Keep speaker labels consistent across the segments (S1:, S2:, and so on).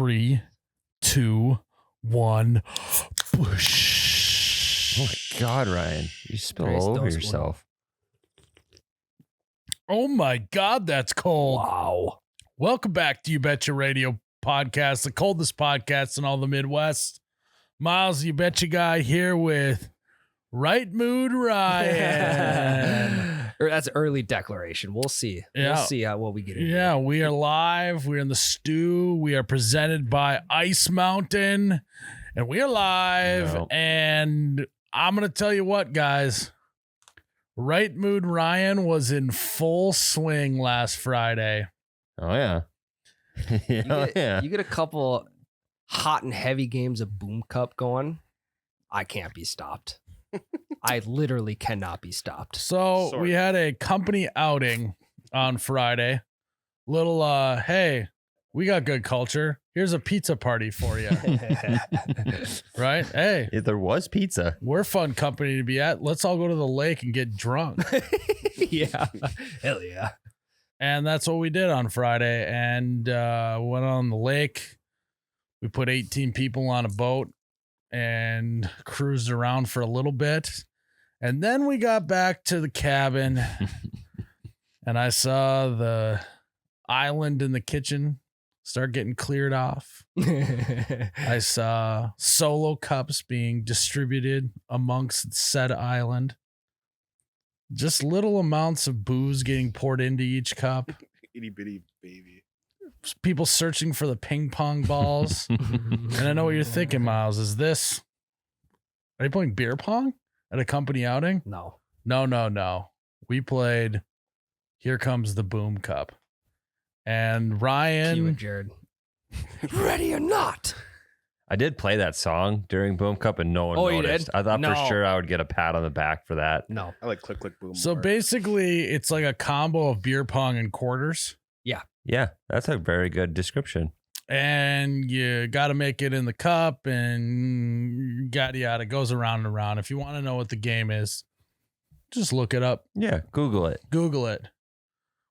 S1: 3, 2, 1. Whoosh.
S2: Oh my God, Ryan. You spill all over yourself.
S1: Oh my God, that's cold.
S3: Wow.
S1: Welcome back to You Betcha Radio Podcast, the coldest podcast in all the Midwest. Miles, You Betcha guy here with Right Mood Ryan.
S3: That's early declaration. We'll see.
S1: Yeah.
S3: We'll see what we get into.
S1: Yeah, we are live. We're in the stew. We are presented by Ice Mountain, and we are live.
S2: No.
S1: And I'm going to tell you what, guys. Right Mood Ryan was in full swing last Friday.
S2: Oh, yeah.
S3: You get a couple hot and heavy games of Boom Cup going. I can't be stopped. I literally cannot be stopped.
S1: So we had a company outing on Friday. Little, hey, we got good culture. Here's a pizza party for you. Right? Hey,
S2: There was pizza.
S1: we're a fun company to be at. Let's all go to the lake and get drunk.
S3: Yeah. Hell yeah.
S1: And that's what we did on Friday. And went on the lake. We put 18 people on a boat and cruised around for a little bit. And then we got back to the cabin and I saw the island in the kitchen start getting cleared off. I saw solo cups being distributed amongst said island. Just little amounts of booze getting poured into each cup.
S4: Itty bitty baby.
S1: People searching for the ping pong balls. And I know what you're thinking, Miles. Are you playing beer pong at a company outing?
S3: No.
S1: No. We played Here Comes the Boom Cup. And
S3: You
S1: Ryan,
S3: and Jared. Ready or not?
S2: I did play that song during Boom Cup and no one
S3: Oh, you
S2: noticed.
S3: did?
S2: I thought
S3: No.
S2: for sure I would get a pat on the back for that.
S3: No.
S4: I like click click boom.
S1: so
S4: more.
S1: basically it's like a combo of beer pong and quarters.
S2: Yeah, that's a very good description.
S1: And you got to make it in the cup and yada. It goes around and around. If you want to know what the game is, just look it up.
S2: Yeah, Google it.
S1: Google it.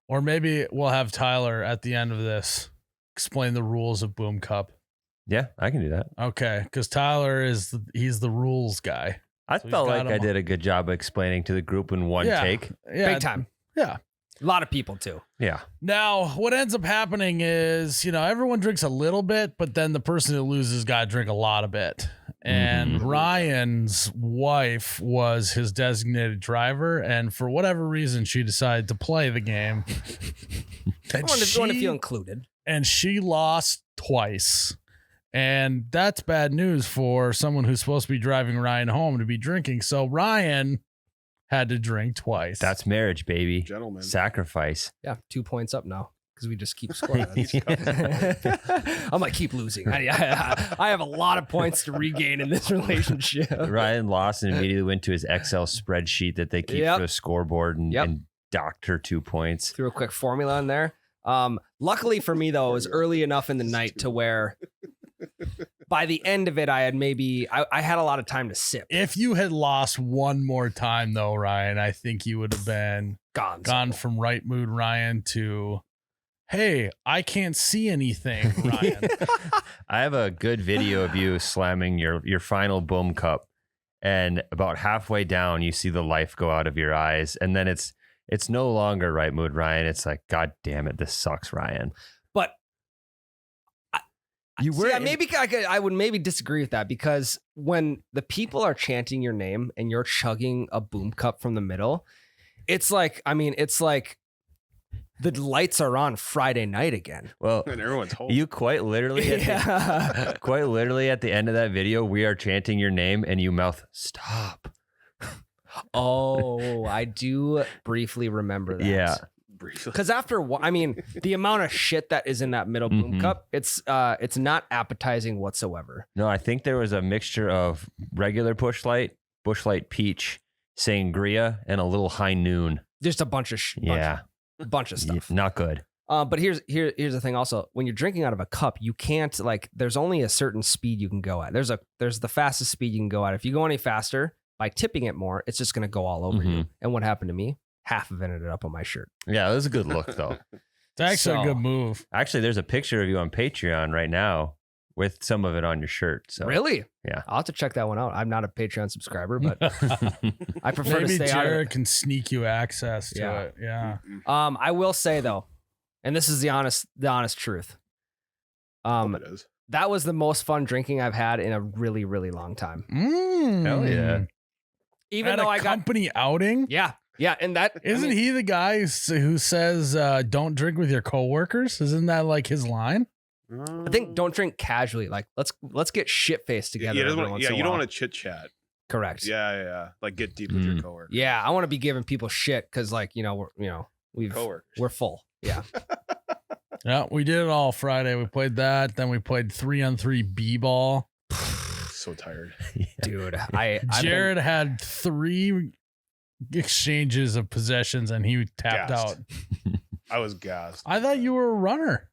S1: Or maybe we'll have Tyler at the end of this explain the rules of Boom Cup.
S2: Yeah, I can do that.
S1: Okay, because Tyler he's the rules guy.
S2: I
S1: So he's
S2: felt
S1: got
S2: like I
S1: him-
S2: did a good job explaining to the group in one
S1: Yeah.
S2: take.
S1: Yeah,
S3: Big time.
S1: Yeah.
S3: A lot of people too.
S2: Yeah.
S1: Now, what ends up happening is, everyone drinks a little bit, but then the person who loses got to drink a lot of it. And
S2: Mhm.
S1: Ryan's wife was his designated driver, and for whatever reason, she decided to play the game.
S3: I want to feel included.
S1: And she lost twice. And that's bad news for someone who's supposed to be driving Ryan home to be drinking. So Ryan had to drink twice.
S2: That's marriage, baby.
S4: Gentlemen.
S2: Sacrifice.
S3: Yeah, 2 points up now because we just keep scoring. I'm gonna keep losing. I have a lot of points to regain in this relationship.
S2: Ryan lost and immediately went to his Excel spreadsheet that they keep
S3: Yep.
S2: for the scoreboard and docked her 2 points.
S3: Threw a quick formula in there. Luckily for me though, it was early enough in the night to where by the end of it, I had I had a lot of time to sip.
S1: If you had lost one more time, though, Ryan, I think you would have been gone from Right Mood Ryan to, hey, I can't see anything, Ryan.
S2: I have a good video of you slamming your final Boom Cup, and about halfway down, you see the life go out of your eyes, and then it's no longer Right Mood Ryan. It's like, God damn it, this sucks, Ryan.
S3: But
S2: You were
S3: I would maybe disagree with that because when the people are chanting your name and you're chugging a Boom Cup from the middle, it's like the lights are on Friday night again.
S2: well.
S4: And everyone's holding.
S2: You quite literally, quite literally at the end of that video, we are chanting your name, and you mouth stop.
S3: Oh, I do briefly remember that.
S2: Yeah.
S4: briefly.
S3: Because after the amount of shit that is in that middle Boom
S2: Mhm.
S3: Cup, it's not appetizing whatsoever.
S2: No, I think there was a mixture of regular Busch Light Peach, sangria, and a little High Noon.
S3: Just a bunch of bunch of stuff.
S2: Not good.
S3: But here's the thing. Also, when you're drinking out of a cup, you can't there's only a certain speed you can go at. There's the fastest speed you can go at. If you go any faster by tipping it more, it's just gonna go all over you. And what happened to me? Half of it ended up on my shirt.
S2: Yeah, it was a good look though.
S1: It's actually a
S3: So-
S1: good move.
S2: Actually, there's a picture of you on Patreon right now with some of it on your shirt. So
S3: Really?
S2: Yeah.
S3: I'll have to check that one out. I'm not a Patreon subscriber, but I prefer to
S1: Maybe
S3: stay out of
S1: Jared
S3: it.
S1: can sneak you access to
S3: Yeah.
S1: it. Yeah.
S3: I will say though, and this is the honest truth.
S4: It is.
S3: That was the most fun drinking I've had in a really, really long time.
S2: Hell yeah.
S3: Even
S1: At
S3: though
S1: a
S3: I got,
S1: company outing.
S3: yeah, and that
S1: Isn't he the guy who says don't drink with your coworkers? Isn't that like his line?
S3: I think don't drink casually. Like let's get shit faced together.
S4: Yeah,
S3: every once in a
S4: you don't
S3: while.
S4: want to chit chat.
S3: Correct.
S4: Yeah. Like get deep with your coworker.
S3: Yeah, I want to be giving people shit because like we're
S4: Coworkers.
S3: we're full. Yeah.
S1: Yeah, we did it all Friday. We played that. Then we played 3-on-3 b-ball.
S4: So tired.
S3: Dude, I've been-
S1: Jared had 3 exchanges of possessions and he tapped
S4: Gassed.
S1: out.
S4: I was gassed.
S1: I thought you were a runner.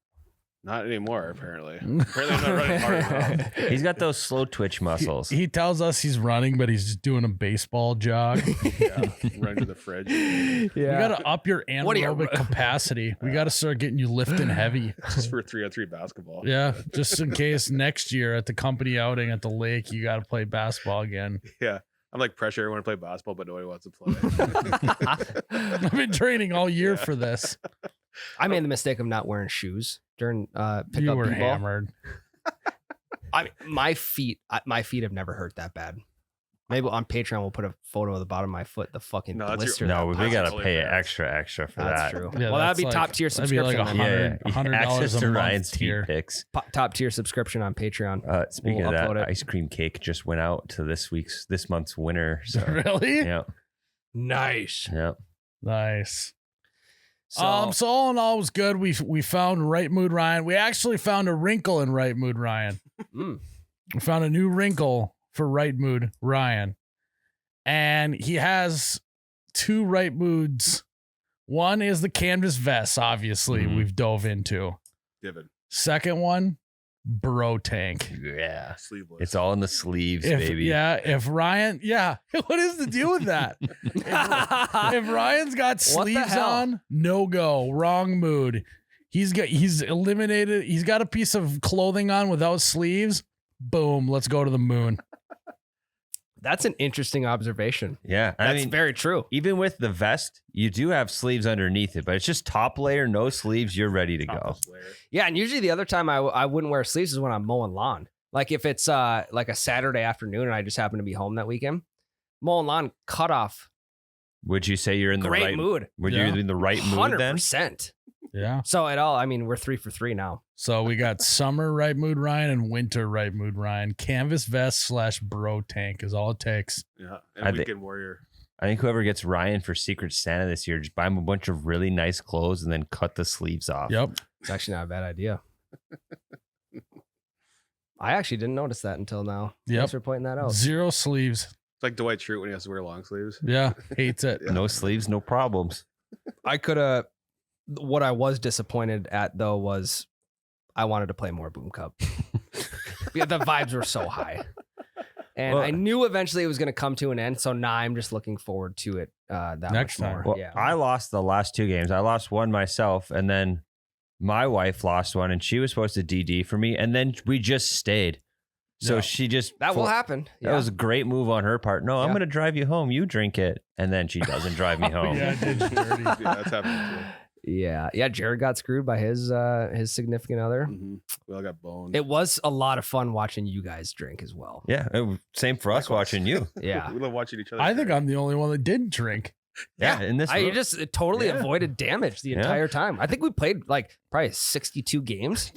S4: Not anymore, apparently. Apparently, I'm not running hard enough.
S2: He's got those slow twitch muscles.
S1: He tells us he's running, but he's just doing a baseball jog.
S4: Yeah, run to the fridge.
S1: We got to up your
S3: What are you-
S1: anaerobic capacity. We got to start getting you lifting heavy.
S4: Just for 3-on-3 basketball.
S1: Yeah, just in case next year at the company outing at the lake, you got to play basketball again.
S4: Yeah. I'm like pressure everyone to play basketball, but nobody wants to play.
S1: I've been training all year for this.
S3: I made the mistake of not wearing shoes during pickup
S1: You were
S3: b-ball.
S1: hammered.
S3: My feet have never hurt that bad. Maybe on Patreon we'll put a photo of the bottom of my foot, the fucking
S4: No, that's your-
S3: blister.
S2: No,
S3: that
S2: we got to
S4: totally
S2: pay
S4: fair.
S2: extra for
S3: That's
S2: that.
S3: true.
S1: Yeah,
S3: well, that'd
S1: that's
S3: be top tier
S1: that'd be like
S3: subscription.
S1: $100
S2: Access
S1: a
S2: to
S1: month
S2: Ryan's
S1: tier.
S2: feet pics.
S3: Top tier subscription on Patreon.
S2: Speaking
S3: We'll
S2: of that,
S3: upload it.
S2: ice cream cake just went out to this month's winner. So
S1: Really?
S2: yeah,
S3: Nice.
S2: yeah.
S1: Nice.
S3: So,
S1: So all in all, it was good. We found Right Mood Ryan. We actually found a wrinkle in Right Mood Ryan.
S3: mm,
S1: We found a new wrinkle for Right Mood Ryan. And he has 2 right moods. One is the canvas vest, obviously,
S2: Mhm.
S1: we've dove into.
S4: Divot.
S1: Second one, bro tank.
S2: Yeah.
S4: Sleeveless.
S2: It's all in the sleeves,
S1: If,
S2: baby.
S1: if Ryan, what is the deal with that? If Ryan's got
S3: What the
S1: sleeves
S3: hell?
S1: on, no go, wrong mood. He's eliminated. He's got a piece of clothing on without sleeves. Boom, let's go to the moon.
S3: that's an interesting observation.
S2: Yeah. I
S3: That's
S2: mean,
S3: very true.
S2: even with the vest, you do have sleeves underneath it, but it's just top layer, no sleeves. You're ready to go.
S4: Topless layer.
S3: Yeah, and usually the other time I wouldn't wear sleeves is when I'm mowing lawn. Like if it's like a Saturday afternoon and I just happen to be home that weekend, mowing lawn, cut off,
S2: Would you say you're in the
S3: great
S2: right
S3: mood,
S2: Would
S1: Yeah.
S2: you in the right mood then?
S3: 100%.
S1: Yeah.
S3: So at all, I mean, we're 3 for 3 now.
S1: So we got summer right mood Ryan and winter right mood Ryan. Canvas vest / bro tank is all it takes.
S4: Yeah.
S2: I
S4: And
S2: think-
S4: Weekend Warrior.
S2: I think whoever gets Ryan for Secret Santa this year, just buy him a bunch of really nice clothes and then cut the sleeves off.
S1: Yep.
S3: It's actually not a bad idea. I actually didn't notice that until now.
S1: Yep.
S3: Thanks for pointing that out.
S1: 0 sleeves.
S4: It's like Dwight Schrute when he has to wear long sleeves.
S1: Yeah. Hates it.
S4: Yeah.
S2: No sleeves, no problems.
S3: I could have. What I was disappointed at though was I wanted to play more Boom Cup. Yeah, the vibes were so high, and
S2: Well-
S3: I knew eventually it was going to come to an end. So now I'm just looking forward to it that
S1: Next
S3: much
S1: time.
S3: more.
S2: Well,
S3: Yeah,
S2: I lost the last 2 games. I lost one myself, and then my wife lost one, and she was supposed to DD for me, and then we just stayed. So
S1: Yeah.
S2: she just
S3: that will happen.
S2: That
S3: Yeah.
S2: was a great move on her part. No, I'm
S3: Yeah.
S2: going to drive you home. You drink it, and then she doesn't drive me home.
S1: Yeah, did you dirty.
S4: Yeah, that's happening too.
S3: Yeah. Jared got screwed by his significant other.
S4: Mhm. We all got boned.
S3: It was a lot of fun watching you guys drink as well.
S2: Yeah, same for us
S4: Likewise.
S2: watching you.
S3: Yeah.
S4: We love watching each other.
S1: I think
S4: drink.
S1: I'm the only one that didn't drink.
S2: Yeah, in this
S3: You
S2: room.
S3: just totally
S2: Yeah.
S3: avoided damage the
S2: Yeah.
S3: entire time. I think we played like probably 62 games.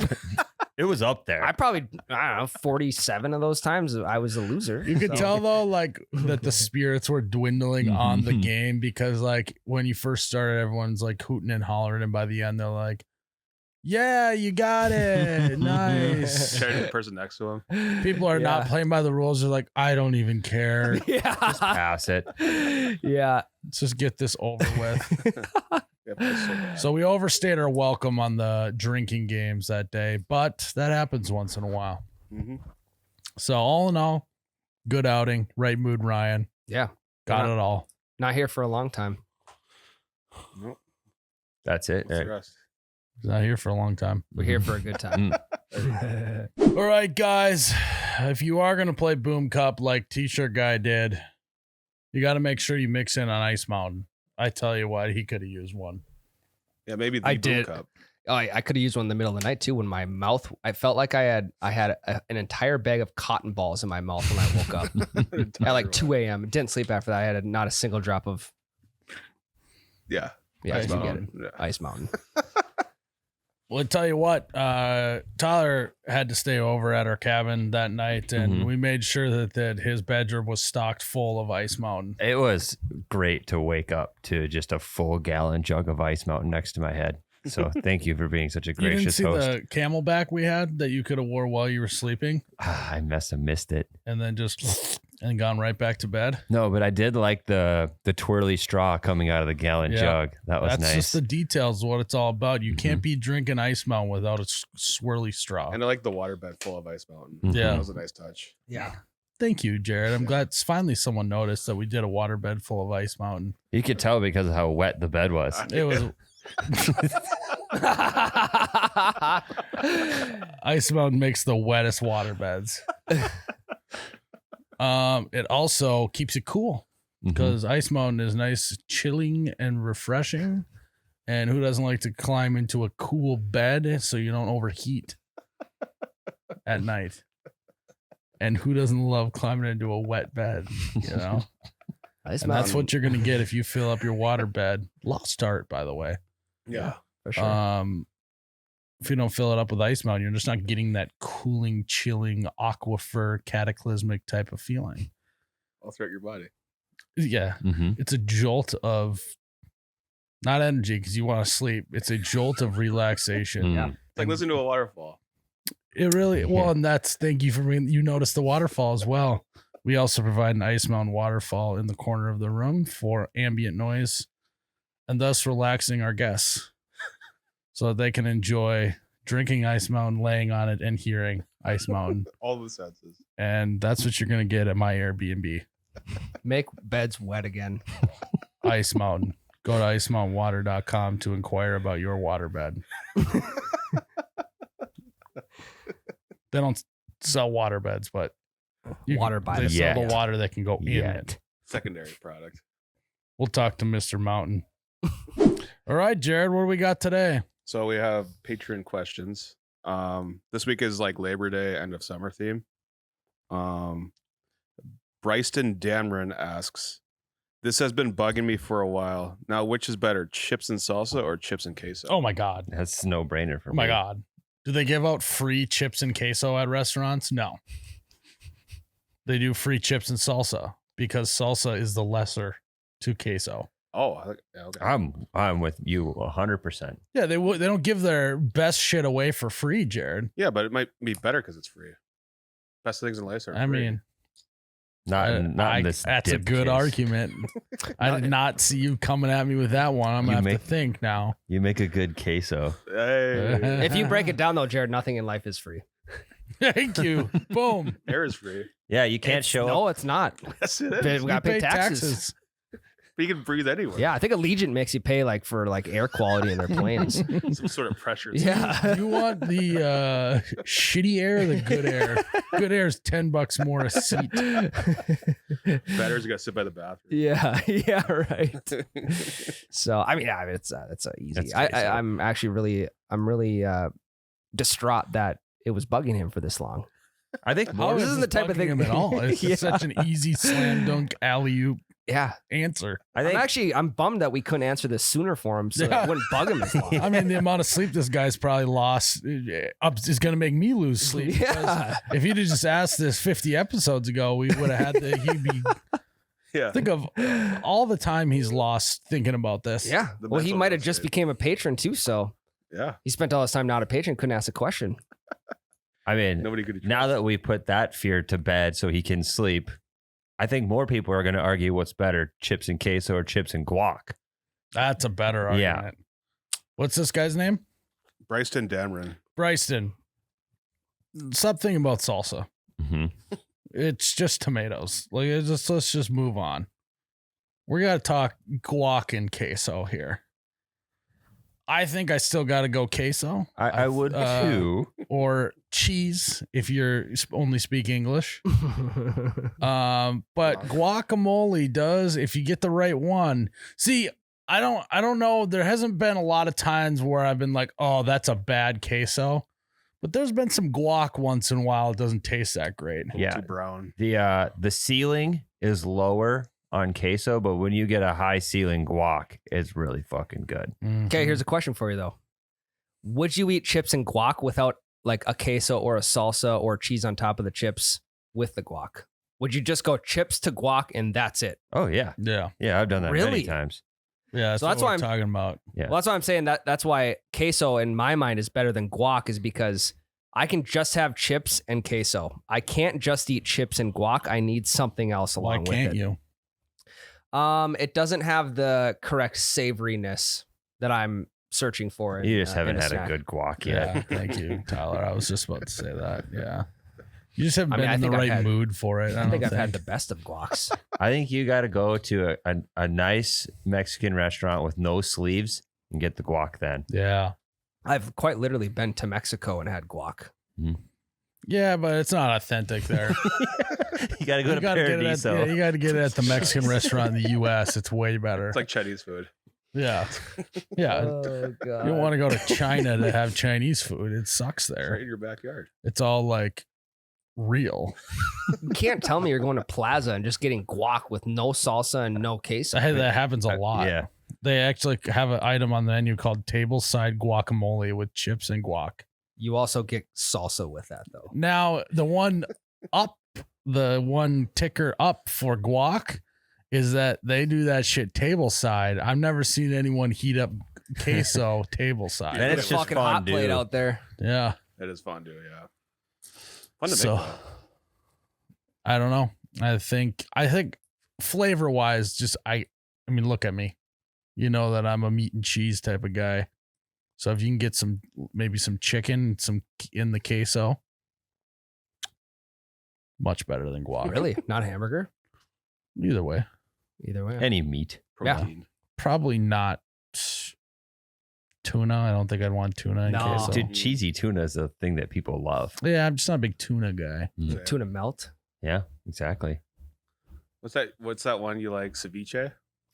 S2: it was up there.
S3: I don't know, 47 of those times I was a loser.
S1: You could
S3: So-
S1: tell though, like that the spirits were dwindling on the game because, like, when you first started, everyone's like hooting and hollering, and by the end, they're like, "Yeah, you got it, nice."
S4: Sharing the person next to him.
S1: People are not playing by the rules. They're like, "I don't even care.
S3: Yeah.
S2: Pass it.
S3: Yeah.
S1: Let's just get this over with."
S4: Yeah, but it's so bad.
S1: So we overstayed our welcome on the drinking games that day, but that happens once in a while.
S4: Mhm.
S1: So all in all, good outing. Right mood, Ryan.
S3: Yeah.
S1: Got
S3: Yeah.
S1: it all.
S3: Not here for a long time.
S4: Nope.
S2: That's it.
S4: What's the rest?
S1: He's not here for a long time.
S3: We're here for a good time.
S1: All right, guys. If you are going to play Boom Cup like T-shirt guy did, you got to make sure you mix in an Ice Mountain. I tell you what, he could have used one.
S4: Yeah, maybe the
S3: I
S4: Boom
S3: did.
S4: Cup.
S3: Oh, I could have used one in the middle of the night too. When my mouth, I felt like I had an entire bag of cotton balls in my mouth when I woke up at like 2 a.m. Didn't sleep after that. I had not a single drop of.
S4: Yeah.
S3: Yeah,
S1: Ice
S3: you get it.
S4: Mountain. Yeah.
S3: Ice Mountain.
S1: Well, I tell you what, Tyler had to stay over at our cabin that night, and we made sure that his bedroom was stocked full of Ice Mountain.
S2: It was great to wake up to just a full gallon jug of Ice Mountain next to my head. So thank you for being such a
S1: You didn't
S2: gracious
S1: see
S2: host.
S1: the Camelback we had that you could have wore while you were sleeping,
S2: I must have missed it.
S1: and then just and gone right back to bed.
S2: No, but I did like the twirly straw coming out of the gallon
S1: Yeah.
S2: jug. That was
S1: That's
S2: nice.
S1: just the details of what it's all about. You can't be drinking Ice Mountain without a swirly straw.
S4: And I like the waterbed full of Ice Mountain.
S1: Yeah.
S4: That was a nice touch.
S3: Yeah.
S1: Thank you, Jared. I'm glad finally someone noticed that we did a waterbed full of Ice Mountain.
S2: You could tell because of how wet the bed was.
S1: It was Ice Mountain makes the wettest waterbeds. It also keeps it cool because Ice Mountain is nice, chilling, and refreshing. And who doesn't like to climb into a cool bed so you don't overheat at night? And who doesn't love climbing into a wet bed? You know,
S3: Ice
S1: and that's what you're gonna get if you fill up your water bed. Lost art, by the way.
S4: Yeah.
S3: for sure.
S1: If you don't fill it up with Ice Mountain, you're just not getting that cooling, chilling, aquifer, cataclysmic type of feeling.
S4: All throughout your body.
S1: Yeah, it's a jolt of not energy because you want to sleep. It's a jolt of relaxation.
S3: Yeah.
S4: It's like listening to a waterfall.
S1: It really well, and thank you for being. You noticed the waterfall as well. We also provide an Ice Mountain waterfall in the corner of the room for ambient noise, and thus relaxing our guests, so that they can enjoy drinking Ice Mountain, laying on it, and hearing Ice Mountain.
S4: All the senses.
S1: And that's what you're gonna get at my Airbnb.
S3: Make beds wet again.
S1: Ice Mountain. Go to icemountainwater.com to inquire about your waterbed. They don't sell water beds, but
S3: Water by
S1: they
S3: the
S1: sell
S2: Yet.
S1: the water that can go in
S2: Yet.
S1: it.
S4: Secondary product.
S1: We'll talk to Mr. Mountain. All right, Jared, what do we got today?
S4: So we have Patreon questions. This week is like Labor Day, end of summer theme. Bryston Damron asks, this has been bugging me for a while. Now, which is better, chips and salsa or chips and queso?
S1: Oh my God.
S2: That's no brainer for
S1: Oh
S2: me.
S1: my God. Do they give out free chips and queso at restaurants? No. They do free chips and salsa because salsa is the lesser to queso.
S4: Oh, yeah, okay.
S2: I'm with you 100%.
S1: Yeah, they don't give their best shit away for free, Jared.
S4: Yeah, but it might be better because it's free. Best things in life are free.
S1: I mean,
S2: Not in this.
S1: that's a
S2: dip
S1: good
S2: case.
S1: argument. I did not see you coming at me with that one. I'm going to have to think now.
S2: You make a good queso.
S4: Hey,
S3: If you break it down though, Jared, nothing in life is free.
S1: Thank you. Boom.
S4: air is free.
S2: Yeah, you can't show
S3: No,
S2: up.
S3: it's not.
S4: Yes, it
S3: But
S4: is.
S3: we got to pay taxes.
S4: But you can breathe anywhere.
S3: Yeah, I think Allegiant makes you pay like for like air quality in their planes.
S4: Some sort of pressure.
S3: Yeah.
S1: You want the shitty air or the good air? Good air is $10 more a seat.
S4: Better is you got to sit by the bathroom.
S3: Yeah, yeah, right. So I mean, yeah, it's easy.
S2: That's pretty simple.
S3: I'm actually really distraught that it was bugging him for this long.
S2: I think
S1: How
S3: This
S1: is
S3: isn't the type of
S1: bugging
S3: thing-
S1: him at all. It's
S3: Yeah.
S1: such an easy slam dunk alley oop
S3: Yeah,
S1: answer.
S2: I think
S3: I'm bummed that we couldn't answer this sooner for him, so
S1: Yeah.
S3: it wouldn't bug him as long.
S1: I mean, the amount of sleep this guy's probably lost is going to make me lose sleep. because
S3: Yeah.
S1: If he'd have just asked this 50 episodes ago, we would have had he'd be.
S4: Yeah.
S1: Think of all the time he's lost thinking about this.
S3: Yeah.
S4: The
S3: Well, he
S4: mental
S3: might have
S4: real
S3: just
S4: estate.
S3: became a patron too, so
S4: Yeah.
S3: he spent all his time not a patron, couldn't ask a question.
S2: I mean,
S4: Nobody could.
S2: now that we put that fear to bed so he can sleep, I think more people are going to argue what's better, chips and queso or chips and guac.
S1: That's a better
S2: Yeah.
S1: argument. What's this guy's name?
S4: Bryston Damron.
S1: Bryston. Stop thinking about salsa.
S2: Mm-hmm.
S1: It's just tomatoes. Let's just move on. We got to talk guac and queso here. I think I still got to go queso.
S2: I would too.
S1: Or cheese if you're only speak English. But guacamole does if you get the right one. See, I don't know. There hasn't been a lot of times where I've been like, oh, that's a bad queso. But there's been some guac once in a while. It doesn't taste that great.
S2: Yeah.
S4: Too brown.
S2: The ceiling is lower on queso, but when you get a high ceiling guac, it's really fucking good.
S3: Okay, here's a question for you though. Would you eat chips and guac without like a queso or a salsa or cheese on top of the chips with the guac? Would you just go chips to guac and that's it?
S2: Oh yeah.
S1: Yeah.
S2: Yeah, I've done that
S3: Really?
S2: many times.
S1: Yeah. That's,
S3: So that's
S1: what
S3: why
S1: I'm talking about.
S2: Yeah.
S3: Well, that's why I'm saying that's why queso in my mind is better than guac, is because I can just have chips and queso. I can't just eat chips and guac. I need something else
S1: Why
S3: along with
S1: can't
S3: it.
S1: you?
S3: It doesn't have the correct savoriness that I'm searching for.
S2: You just haven't
S3: in
S2: had
S3: snack.
S2: a good guac
S1: Yeah.
S2: yet.
S1: Thank you, Tyler. I was just about to say that. Yeah. You just haven't
S3: I mean,
S1: been
S3: I
S1: in the
S3: think I've
S1: right
S3: had-
S1: mood for it.
S3: I think I've had the best of guacs.
S2: I think you got to go to a nice Mexican restaurant with no sleeves and get the guac then.
S1: Yeah.
S3: I've quite literally been to Mexico and had guac.
S1: Yeah, but it's not authentic there.
S2: You got to go to
S1: gotta get it at,
S2: Paradiso.
S1: yeah, you got to get it at the Mexican restaurant in the U.S. It's way better.
S4: It's like Chinese food.
S1: Yeah. Yeah.
S3: Oh god!
S1: You don't want to go to China to have Chinese food. It sucks
S4: It's right
S1: there.
S4: in your backyard.
S1: It's all like real.
S3: You can't tell me you're going to Plaza and just getting guac with no salsa and no queso.
S1: That happens a lot.
S2: Yeah.
S1: They actually have an item on the menu called tableside guacamole with chips and guac.
S3: You also get salsa with that though.
S1: Now, the one ticker up for guac is that they do that shit tableside. I've never seen anyone heat up queso tableside.
S2: Then
S3: Get
S2: it's
S3: a
S2: just
S3: fucking hot
S2: fondue.
S3: plate out there.
S1: Yeah.
S4: That is fondue, yeah. Fun to
S1: So,
S4: make. Though.
S1: I don't know. I think flavor wise, I mean, look at me. You know that I'm a meat and cheese type of guy. So if you can get maybe some chicken, some in the queso, much better than guac.
S3: Really? Not hamburger?
S1: Either way,
S3: Either way.
S2: Any meat.
S4: Protein.
S1: probably not tuna. I don't think I'd want tuna in
S3: No.
S1: queso.
S2: Dude, cheesy tuna is a thing that people love.
S1: Yeah, I'm just not a big tuna guy.
S4: Yeah.
S3: Tuna melt.
S2: Yeah, exactly.
S4: What's that one you like? Ceviche?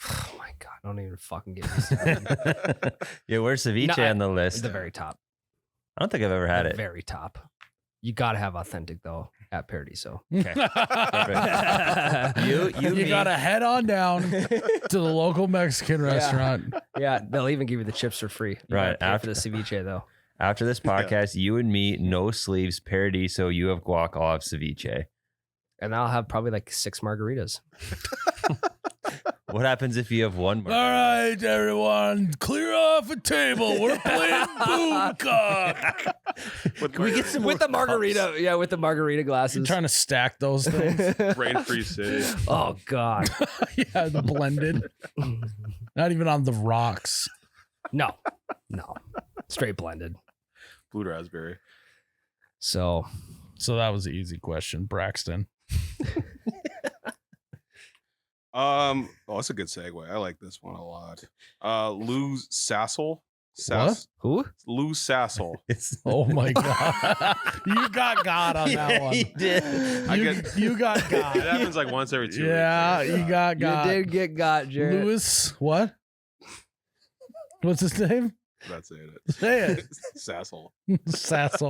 S3: Oh my god! Don't even fucking get me started.
S2: Yeah, where's ceviche
S3: No,
S2: on the
S3: At
S2: list?
S3: the very top.
S2: I don't think I've ever had
S3: The
S2: it.
S3: very top. You gotta have authentic though at Paradiso.
S2: Okay.
S1: You
S2: me.
S1: gotta head on down to the local Mexican restaurant.
S3: Yeah, they'll even give you the chips for free. You
S2: Right,
S3: gotta pay
S2: after-
S3: for the ceviche though.
S2: After this podcast, you and me, no sleeves, Paradiso, you have guac, I'll have ceviche.
S3: And I'll have probably like 6 margaritas.
S2: What happens if you have one
S1: All
S2: margarita?
S1: right, everyone, clear off a table. We're playing boom cock.
S2: Can we get some
S3: With the
S2: more
S3: margarita, yeah, with the margarita
S1: You're
S3: glasses.
S1: trying to stack those things.
S4: Rain-free city.
S3: Oh god.
S1: Yeah, the blended. Not even on the rocks.
S3: No. Straight blended.
S4: Blue raspberry.
S3: So
S1: So that was an easy question, Braxton.
S4: Oh, that's a good segue. I like this one a lot. Lou Sassel.
S1: What?
S3: who?
S4: Lou Sassel.
S2: It's
S1: Oh my god, you got God on that one.
S2: He did.
S1: You got
S4: It
S1: God.
S4: happens like once every 2
S1: Yeah,
S4: weeks.
S1: you got God.
S3: You did get got, Jared.
S1: Lewis. What? What's his name?
S4: That's it.
S1: Say it.
S4: Sassel.
S1: Sassel.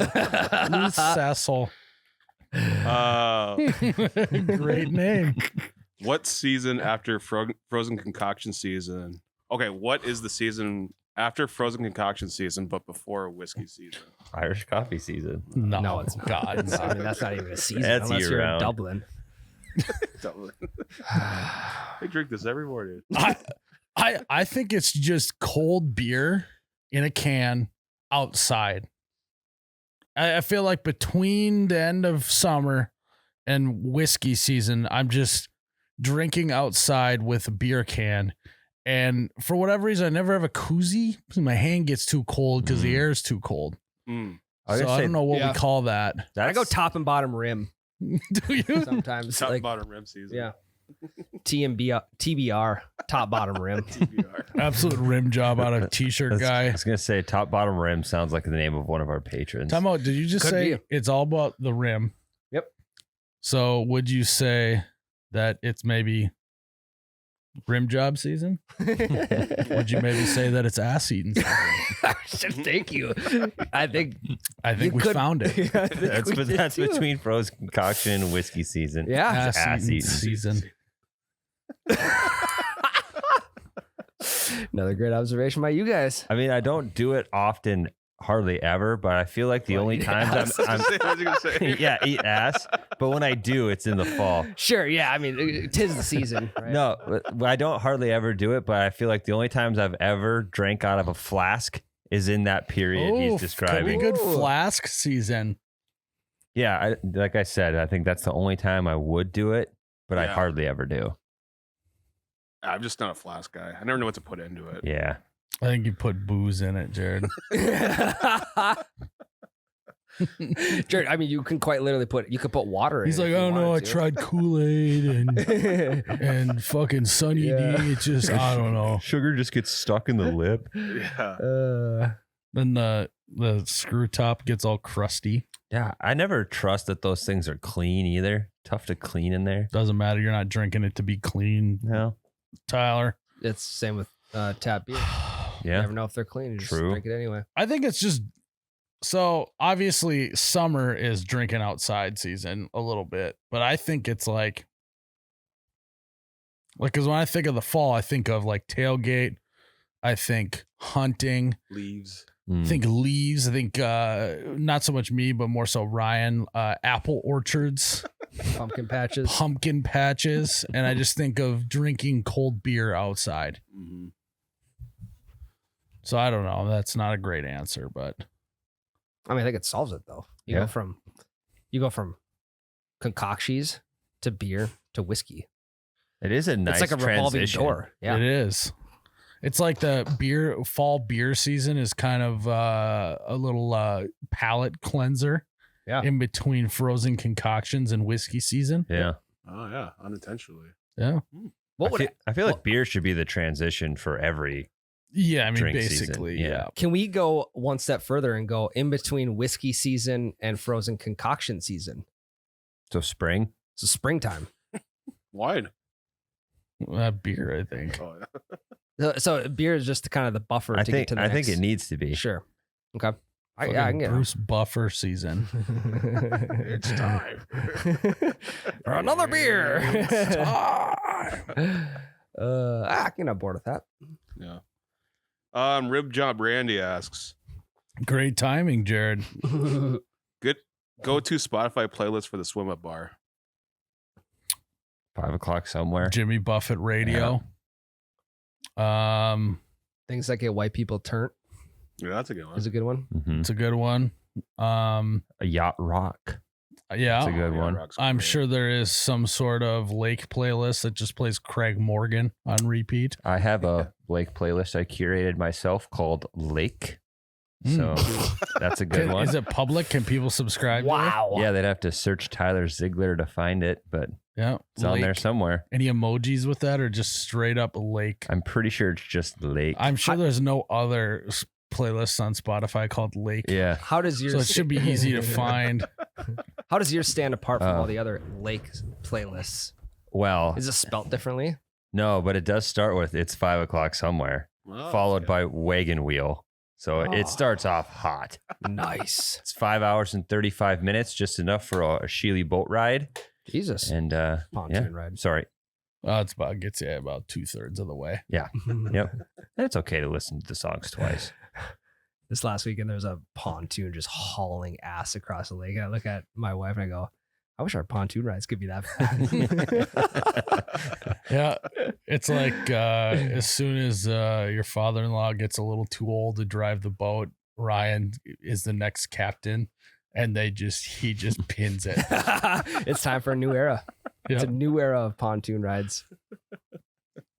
S1: Louis Sassel. Great name.
S4: What season after frozen concoction season? Okay, what is the season after frozen concoction season, but before whiskey season?
S2: Irish coffee season.
S1: No,
S3: it's not.
S1: God.
S3: I mean, that's not even a season
S2: That's
S3: unless you're in
S2: year-round.
S3: Dublin.
S4: Dublin. I drink this every morning.
S1: I think it's just cold beer in a can outside. I feel like between the end of summer and whiskey season, I'm just drinking outside with a beer can. And for whatever reason, I never have a koozie because my hand gets too cold because the air is too cold.
S4: Mm.
S2: I was
S1: So
S2: gonna
S1: I
S2: say,
S1: don't know what
S3: yeah.
S1: we call that.
S3: I go top and bottom rim
S1: Do you?
S3: sometimes.
S4: Top
S3: like,
S4: bottom rim season.
S3: yeah. TBR, top bottom rim.
S4: TBR.
S1: Absolute rim job out of t-shirt
S2: I
S1: guy.
S2: was gonna say top bottom rim sounds like the name of one of our patrons.
S1: Time out. Did you just
S3: Could
S1: say
S3: be.
S1: it's all about the rim?
S3: Yep.
S1: So would you say that it's maybe rim job season? Would you maybe say that it's ass eating season?
S3: Thank you. I think
S1: I
S3: you
S1: we
S3: could-
S1: found it.
S3: Yeah, I think we did
S2: That's
S3: too.
S2: between frozen concoction and whiskey season.
S3: Yeah.
S1: Ass,
S2: ass
S1: eating
S2: eating
S1: season.
S3: Another great observation by you guys.
S2: I mean, I don't do it often, hardly ever, but I feel like the only times I'm
S4: What was you gonna say?
S2: yeah, eat ass. But when I do, it's in the fall.
S3: Sure. Yeah. I mean, 'tis the season. Right?
S2: No, I don't hardly ever do it, but I feel like the only times I've ever drank out of a flask is in that period he's
S1: Could be
S2: describing.
S1: good
S3: Ooh.
S1: flask season.
S2: Yeah, like I said, I think that's the only time I would do it, but I
S4: Yeah.
S2: hardly ever do.
S4: I'm just not a flask guy. I never know what to put into it.
S2: Yeah.
S1: I think you put booze in it, Jared.
S3: Jared, I mean, you can quite literally you could put water in
S1: He's
S3: it.
S1: like,
S3: if
S1: I
S3: you
S1: don't know. I
S3: wanted to."
S1: tried Kool-Aid and fucking Sunny
S3: Yeah.
S1: D. It's just I don't know.
S2: Sugar just gets stuck in the lip.
S4: Yeah.
S1: Then the screw top gets all crusty.
S2: Yeah, I never trust that those things are clean either. Tough to clean in there.
S1: Doesn't matter. You're not drinking it to be clean,
S2: No.
S1: Tyler.
S3: It's the same with tap beer. You
S2: Yeah.
S3: never know if they're clean. You just
S2: True.
S3: drink it anyway.
S1: I think it's just so obviously summer is drinking outside season a little bit, but I think it's like because when I think of the fall, I think of like tailgate, I think hunting,
S4: Leaves.
S2: Mm.
S1: I think leaves, I think not so much me, but more so Ryan, apple orchards,
S3: Pumpkin patches.
S1: pumpkin patches, and I just think of drinking cold beer outside.
S4: Mm-hmm.
S1: So I don't know. That's not a great answer, but
S3: I mean, I think it solves it though. You
S2: Yeah.
S3: go from concoctions to beer to whiskey.
S2: It is a nice
S3: It's like a revolving
S2: transition.
S3: door. Yeah.
S1: it is. It's like the fall beer season is kind of a little palate cleanser.
S3: Yeah.
S1: In between frozen concoctions and whiskey season.
S2: Yeah.
S4: Oh yeah, unintentionally.
S1: Yeah.
S3: What would
S2: I feel like
S3: what-
S2: beer should be the transition for every.
S1: Yeah. I mean,
S2: Drink season,
S1: basically,
S2: yeah.
S1: yeah.
S3: Can we go one step further and go in between whiskey season and frozen concoction season?
S2: So spring.
S3: So springtime.
S4: Why?
S1: Beer, I think.
S4: Oh, yeah.
S3: So beer is just kind of the buffer
S2: I
S3: to
S2: think
S3: get to the
S2: I
S3: next.
S2: think it needs to be.
S3: Sure. Okay. I
S1: Fucking
S3: can get it.
S1: Bruce Buffer season.
S4: It's time.
S3: For another beer.
S1: It's time.
S3: I can get board with that.
S4: Yeah. Rib Job Randy asks,
S1: Great timing, Jared.
S4: "Good go-to Spotify playlist for the swim up bar."
S2: 5 o'clock somewhere.
S1: Jimmy Buffett radio.
S3: Things that get white people turned
S4: Yeah, that's a good one.
S3: is a good one.
S2: Mhm.
S1: It's a good one.
S2: A yacht rock.
S1: Yeah.
S2: It's a good
S4: Yeah,
S2: one.
S4: Rock's
S1: I'm
S4: great.
S1: sure there is some sort of lake playlist that just plays Craig Morgan on repeat.
S2: I have a Lake playlist I curated myself called Lake. So that's a good one.
S1: Is it public? Can people subscribe? to
S3: Wow.
S2: Yeah, they'd have to search Tyler Ziegler to find it, but
S1: it? Yeah.
S2: it's on there
S1: Lake.
S2: somewhere.
S1: Any emojis with that or just straight up lake?
S2: I'm pretty sure it's just Lake.
S1: I'm sure there's no other playlists on Spotify called Lake.
S2: Yeah.
S3: How does yours
S1: So it should be easy to find.
S3: How does yours stand apart from
S2: Oh.
S3: all the other lake playlists?
S2: Well,
S3: Is it spelt differently?
S2: no, but it does start with it's 5 o'clock somewhere,
S4: Oh,
S2: followed
S4: okay.
S2: by Wagon Wheel. So
S3: Oh.
S2: it starts off hot.
S3: Nice.
S2: It's 5 hours and 35 minutes, just enough for a Sheely boat ride.
S3: Jesus.
S2: And
S3: Pontoon
S2: yeah,
S3: ride.
S2: sorry.
S1: It's about gets you about 2/3 of the way.
S2: Yep. And it's okay to listen to the songs twice.
S3: This last weekend, there was a pontoon just hauling ass across the lake. And I look at my wife and I go, I wish our pontoon rides could be that fast.
S1: Yeah, it's like as soon as your father-in-law gets a little too old to drive the boat, Ryan is the next captain, and he just pins it.
S3: It's time for a new era. It's a
S1: Yep.
S3: new era of pontoon rides.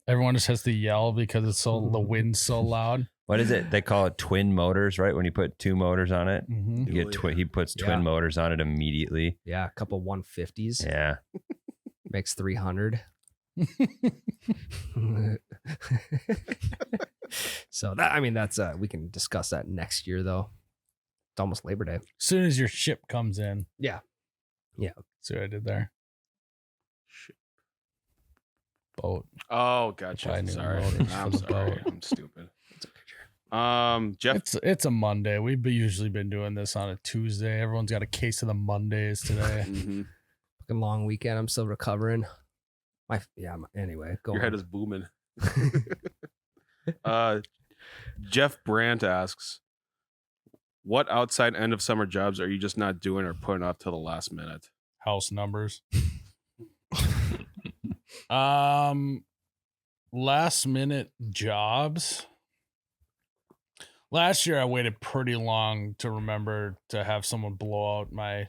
S1: Everyone just has to yell because it's so the wind's so loud.
S2: What is it? They call it twin motors, right? When you put two motors on it,
S1: Mhm.
S2: you get he puts twin
S3: Yeah.
S2: motors on it immediately.
S3: Yeah, a couple 150s
S2: Yeah.
S3: makes 300. So that, I mean, that's we can discuss that next year though. It's almost Labor Day.
S1: As soon as your ship comes in.
S3: Yeah.
S1: See what I did there? Boat.
S4: Oh,
S1: If I
S4: gotcha.
S1: knew
S4: Sorry.
S1: motors for
S4: I'm
S1: the
S4: sorry.
S1: boat.
S4: I'm stupid. Jeff.
S1: It's a Monday. We've usually been doing this on a Tuesday. Everyone's got a case of the Mondays today.
S4: Mhm.
S3: Fucking long weekend. I'm still recovering. Anyway, go
S4: Your
S3: on.
S4: head is booming. Jeff Brandt asks, what outside end of summer jobs are you just not doing or putting off till the last minute?
S1: House numbers. Last minute jobs. Last year I waited pretty long to remember to have someone blow out my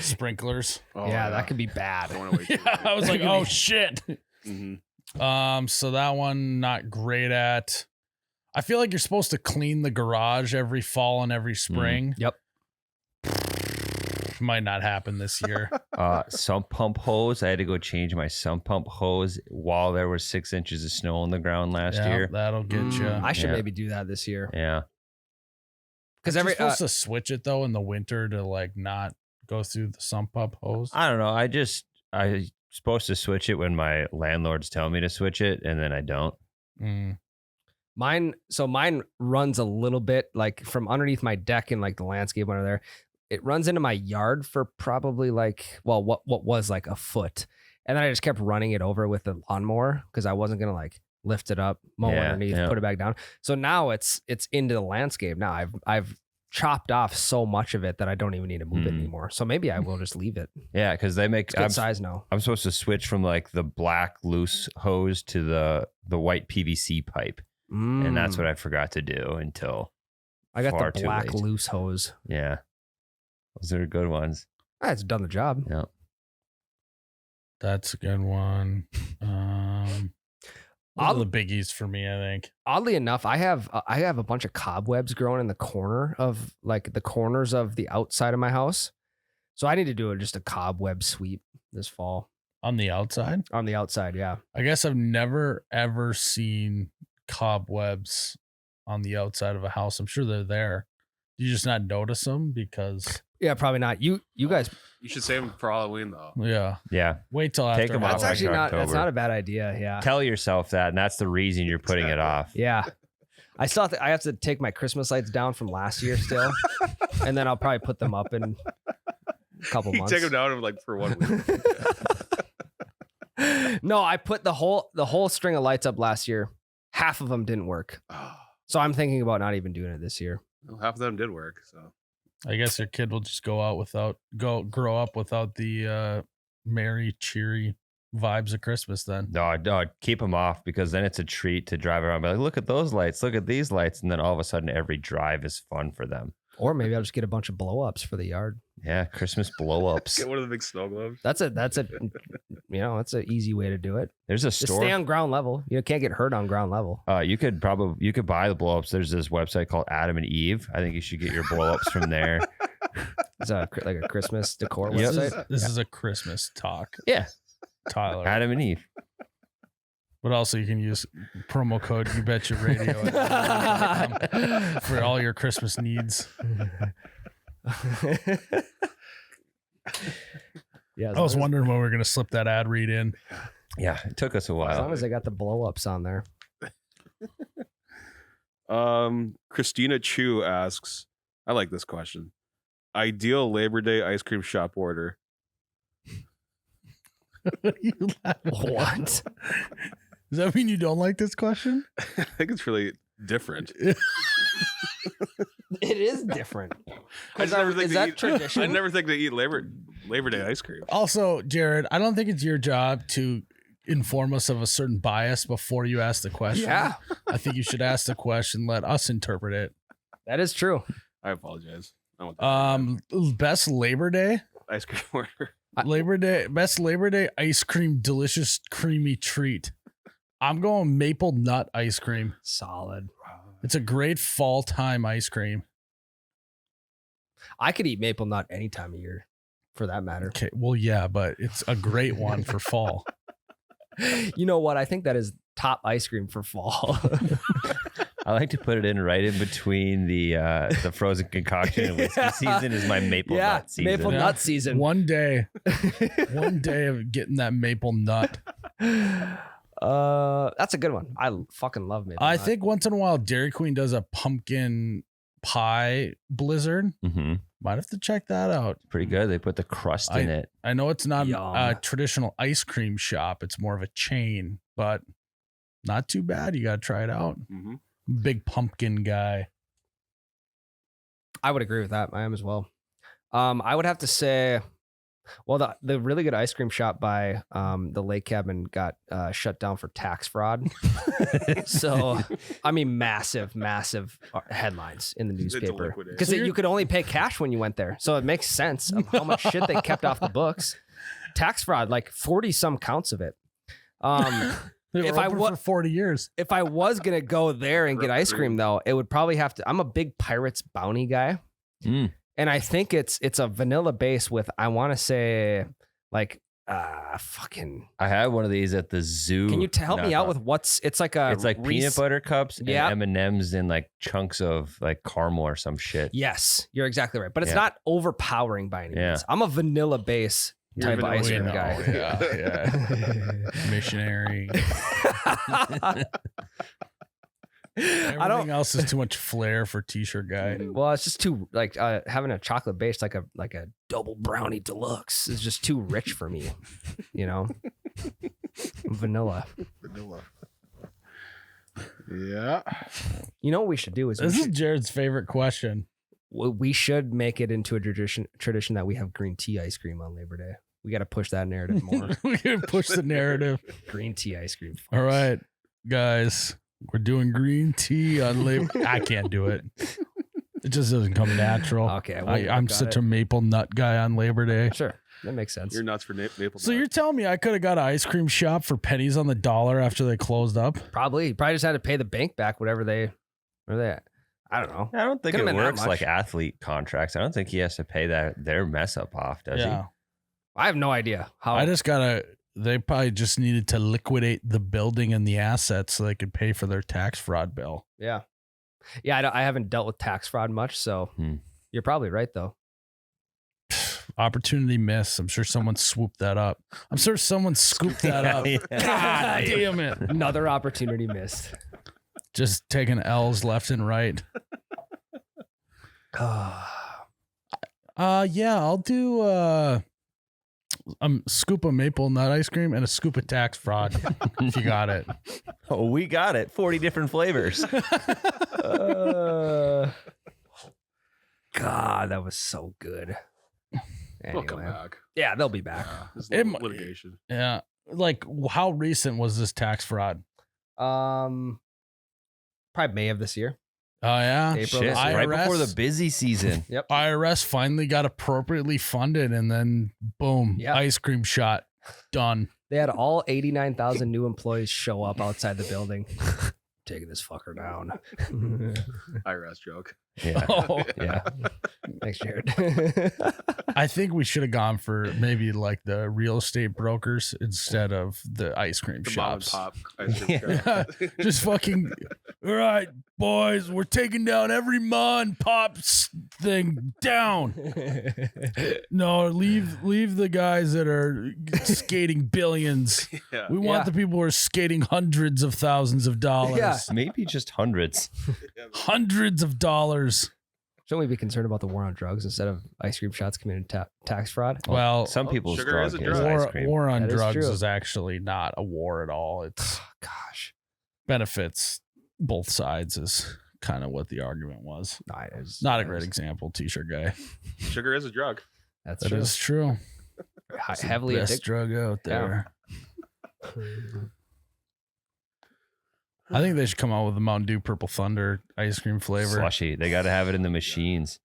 S1: sprinklers.
S4: Oh,
S3: yeah, that could be bad.
S4: I don't wanna wait too
S1: Yeah, I
S4: long.
S1: was like, oh shit.
S4: Mhm.
S1: So that one not great at. I feel like you're supposed to clean the garage every fall and every spring.
S3: Yep.
S1: Might not happen this year.
S2: Sump pump hose. I had to go change my sump pump hose while there was 6 inches of snow on the ground last
S1: Yeah,
S2: year.
S1: that'll get you.
S3: I should
S2: Yeah.
S3: maybe do that this year.
S2: Yeah.
S3: Because
S1: You're
S3: every
S1: supposed to switch it though in the winter to like not go through the sump up hose.
S2: I don't know. I'm supposed to switch it when my landlords tell me to switch it, and then I don't.
S3: mine runs a little bit like from underneath my deck and like the landscape under there. It runs into my yard for probably like, well, what was like a foot. And then I just kept running it over with the lawnmower because I wasn't gonna like lift it up, mow underneath, put it back down. So now it's into the landscape. Now I've chopped off so much of it that I don't even need to move it anymore. So maybe I will just leave it.
S2: Yeah, because they make
S3: It's good size now.
S2: I'm supposed to switch from like the black loose hose to the white PVC pipe, and that's what I forgot to do until
S3: I got
S2: far
S3: the
S2: too
S3: black
S2: late.
S3: loose hose.
S2: Yeah, those are good ones.
S3: It's done the job.
S2: Yeah.
S1: That's a good one. Those are the biggies for me, I think.
S3: Oddly enough, I have a bunch of cobwebs growing in the corner of like the corners of the outside of my house. So I need to do just a cobweb sweep this fall
S1: On the outside?
S3: on the outside. Yeah.
S1: I guess I've never ever seen cobwebs on the outside of a house. I'm sure they're there. You just not notice them because
S3: Yeah, probably not. You guys.
S4: You should save them for Halloween, though.
S2: Yeah.
S1: wait till after
S2: Take 'em off.
S3: That's
S1: Halloween.
S3: actually not. That's
S2: October.
S3: not a bad idea. Yeah.
S2: Tell yourself that, and that's the reason you're putting it off.
S3: Yeah. I still I have to take my Christmas lights down from last year still, and then I'll probably put them up in a couple
S4: You
S3: months.
S4: take them down like for 1 week.
S3: No, I put the whole string of lights up last year. Half of them didn't work, so I'm thinking about not even doing it this year.
S4: Well, half of them did work. So
S1: I guess your kid will just grow up without the merry, cheery vibes of Christmas then.
S2: No, keep them off, because then it's a treat to drive around. Be like, look at those lights, look at these lights, and then all of a sudden, every drive is fun for them.
S3: Or maybe I'll just get a bunch of blow ups for the yard.
S2: Yeah, Christmas blow-ups.
S4: get one of the big snow globes.
S3: That's an easy way to do it.
S2: There's a
S3: Just
S2: store.
S3: stay on ground level. You can't get hurt on ground level.
S2: You could buy the blow-ups. There's this website called Adam and Eve. I think you should get your blow-ups from there.
S3: It's like a Christmas decor
S2: Yep.
S3: website.
S1: This is a Christmas talk,
S2: Yeah,
S1: Tyler.
S2: Adam and Eve.
S1: But also you can use promo code You Betcha Radio for all your Christmas needs.
S3: Yeah,
S1: I was wondering when we were going to slip that ad read in.
S2: Yeah, it took us a
S3: as
S2: while.
S3: long as they got the blow ups on there.
S4: Christina Chu asks, I like this question. Ideal Labor Day ice cream shop order.
S3: What?
S1: Does that mean you don't like this question?
S4: I think it's really different.
S3: It is different.
S4: I just never think
S3: Is
S4: to
S3: that
S4: eat,
S3: tradition?
S4: I never think to eat Labor Day ice cream.
S1: Also, Jared, I don't think it's your job to inform us of a certain bias before you ask the question.
S3: Yeah,
S1: I think you should ask the question, let us interpret it.
S3: that is true.
S4: I apologize. I want that
S1: Best Labor Day?
S4: ice cream order.
S1: Best Labor Day ice cream, delicious creamy treat. I'm going maple nut ice cream.
S3: Solid.
S1: It's a great fall time ice cream.
S3: I could eat maple nut any time of year, for that matter.
S1: Okay, well, yeah, but it's a great one for fall.
S3: You know what? I think that is top ice cream for fall.
S2: I like to put it in right in between the frozen concoction and whiskey season is my maple nut season.
S3: Maple nut season.
S1: One day of getting that maple nut.
S3: That's a good one. I fucking love maple
S1: I
S3: nut.
S1: think once in a while Dairy Queen does a pumpkin pie blizzard.
S2: Mm-hmm.
S1: Might have to check that out.
S2: Pretty good. They put the crust in it.
S1: I know it's not
S3: Yum.
S1: a traditional ice cream shop. It's more of a chain, but not too bad. You got to try it out.
S4: Mm-hmm.
S1: Big pumpkin guy.
S3: I would agree with that. I am as well. I would have to say, well, the really good ice cream shop by the lake cabin got shut down for tax fraud. So, I mean, massive headlines in the newspaper because
S1: So
S3: you could only pay cash when you went there. So it makes sense of how much shit they kept off the books. Tax fraud, like 40 some counts of it.
S1: They were
S3: If I
S1: open
S3: wa-
S1: for 40 years.
S3: If I was going to go there and get ice cream though, it would probably have to, I'm a big Pirates Bounty guy.
S2: Mm.
S3: And I think it's a vanilla base with, I want to say like, fucking.
S2: I had one of these at the zoo.
S3: Can you help me out with it's like a
S2: It's like peanut butter cups and
S3: Yeah.
S2: M&Ms in like chunks of like caramel or some shit.
S3: Yes, you're exactly right. But it's
S2: Yeah.
S3: not overpowering by any
S2: Yeah.
S3: means. I'm a vanilla base type of ice cream
S1: We know,
S3: guy.
S1: Yeah. Missionary. Everything else is too much flair for t-shirt guy.
S3: Well, it's just too like having a chocolate base like a double brownie deluxe is just too rich for me. You know, vanilla.
S5: Yeah.
S3: You know what we should do is
S1: This is Jared's favorite question.
S3: we should make it into a tradition that we have green tea ice cream on Labor Day. We got to push that narrative more.
S1: We can push the narrative.
S3: Green tea ice cream.
S1: All right, guys, we're doing green tea on Labor. I can't do it. It just doesn't come natural.
S3: Okay,
S1: I'm such a maple nut guy on Labor Day.
S3: Sure, that makes sense.
S4: You're nuts for maple.
S1: So
S4: nut.
S1: you're telling me I could have got an ice cream shop for pennies on the dollar after they closed up?
S3: Probably just had to pay the bank back whatever they. I don't know.
S2: I don't think
S3: Could've
S2: it
S3: been that
S2: works
S3: much.
S2: like athlete contracts. I don't think he has to pay their mess up off, does he?
S3: I have no idea how.
S1: I just gotta. They probably just needed to liquidate the building and the assets so they could pay for their tax fraud bill.
S3: Yeah. I haven't dealt with tax fraud much, so
S2: Hmm.
S3: you're probably right though.
S1: Opportunity miss. I'm sure someone swooped that up. I'm sure someone scooped that up.
S2: Yeah.
S1: God damn it.
S3: Another opportunity missed.
S1: Just taking L's left and right. Yeah, I'll do scoop of maple nut ice cream and a scoop of tax fraud. If you got it.
S2: Oh, we got it. 40 different flavors.
S3: God, that was so good.
S4: They'll come
S3: Anyway.
S4: back.
S3: Yeah, they'll be back.
S4: This
S1: It
S4: litigation.
S1: Yeah. Like how recent was this tax fraud?
S3: Probably May of this year.
S1: Oh yeah.
S3: April
S2: Shit,
S3: this
S1: I-
S3: year.
S2: right before
S1: IRS.
S2: the busy season.
S3: Yep.
S1: IRS finally got appropriately funded and then boom,
S3: Yep.
S1: ice cream shot. Done.
S3: They had all 89,000 new employees show up outside the building. Taking this fucker down.
S4: IRS joke.
S2: Yeah.
S1: Oh,
S2: Yeah.
S3: Thanks, Jared.
S1: I think we should have gone for maybe like the real estate brokers instead of the ice cream
S4: The
S1: shops.
S4: mom and pop ice cream
S1: Yeah,
S4: shop.
S1: just fucking. All right, boys, we're taking down every ma and pop thing down. No, leave the guys that are skating billions.
S4: Yeah.
S1: We want
S3: Yeah.
S1: the people who are skating hundreds of thousands of dollars.
S3: Yeah.
S2: Maybe just hundreds.
S1: Hundreds of dollars.
S3: Shouldn't we be concerned about the war on drugs instead of ice cream shots committing tax fraud?
S1: Well,
S2: Some people's
S4: sugar
S2: drug
S4: is
S2: is
S4: a drug.
S2: ice cream.
S1: war on
S3: That is
S1: drugs
S3: true.
S1: is actually not a war at all. It's
S3: Gosh.
S1: benefits both sides is kind of what the argument was.
S3: No, it is-
S1: Not a
S3: it
S1: great
S3: is-
S1: example, t-shirt guy.
S4: Sugar is a drug.
S3: That's
S1: That
S3: true.
S1: is true.
S3: Hi-
S1: It's the
S3: heavily
S1: best
S3: addicted.
S1: drug out
S3: Yeah.
S1: there. I think they should come out with a Mountain Dew Purple Thunder ice cream flavor.
S2: Slushy. They got to have it in the machines.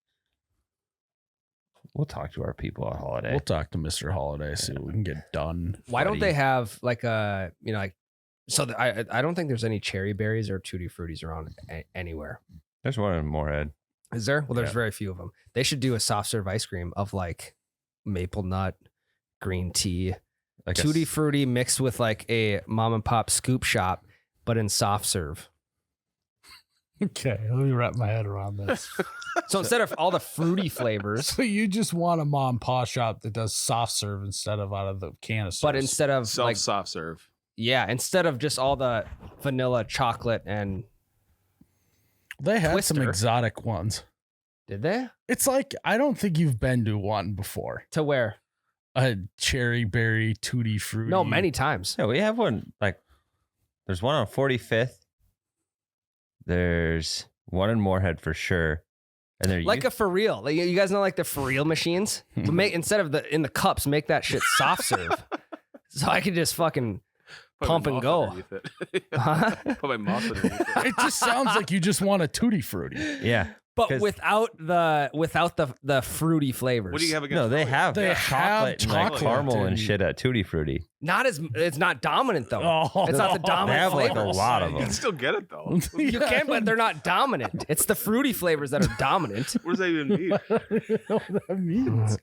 S2: We'll talk to our people on holiday.
S1: We'll talk to Mr. Holiday, see what we can get done.
S3: Why don't
S2: buddy.
S3: they have like a, like, so I don't think there's any cherry berries or tutti fruities around anywhere.
S2: There's one in Moorhead.
S3: Is there? Well, there's
S2: Yeah.
S3: very few of them. They should do a soft serve ice cream of like maple nut, green tea,
S2: Like
S3: Tutti Frutti mixed with like a mom and pop scoop shop, but in soft serve.
S1: Okay, let me wrap my head around this.
S3: So instead of all the fruity flavors,
S1: So you just want a mom and pop shop that does soft serve instead of out of the can of
S3: but
S1: serve.
S3: instead of like,
S4: Soft serve.
S3: instead of just all the vanilla, chocolate, and
S1: They had some
S3: Twister.
S1: exotic ones.
S3: did they?
S1: It's like, I don't think you've been to one before.
S3: To where?
S1: A cherry berry tutti frutti.
S3: No, many times.
S2: Yeah, we have one. Like, there's one on 45th. There's one in Moorhead for sure. And there
S3: Like a for real. Like, you guys know like the for real machines? But make instead of in the cups, make that shit soft serve. So I could just fucking
S4: Put
S3: pump
S4: my
S3: and
S4: mouth
S3: go.
S4: underneath it.
S3: Huh?
S4: Put my mouth underneath it.
S1: It just sounds like you just want a tutti frutti.
S2: yeah.
S3: But
S2: 'Cause-
S3: without the fruity flavors.
S4: What do you have against
S2: No, they
S4: Fruity?
S2: have
S1: They
S2: chocolate and like
S1: have
S2: caramel
S1: chocolate
S2: and
S1: and-
S2: shit at Tutti Frutti.
S3: Not as it's not dominant though.
S1: Oh,
S3: It's not the
S2: They
S3: dominant
S2: have like a
S3: flavors.
S2: lot of
S4: You
S2: them.
S4: can still get it though.
S3: You can, but they're not dominant. It's the fruity flavors that are dominant.
S4: What does that even mean?
S1: I don't know what that means.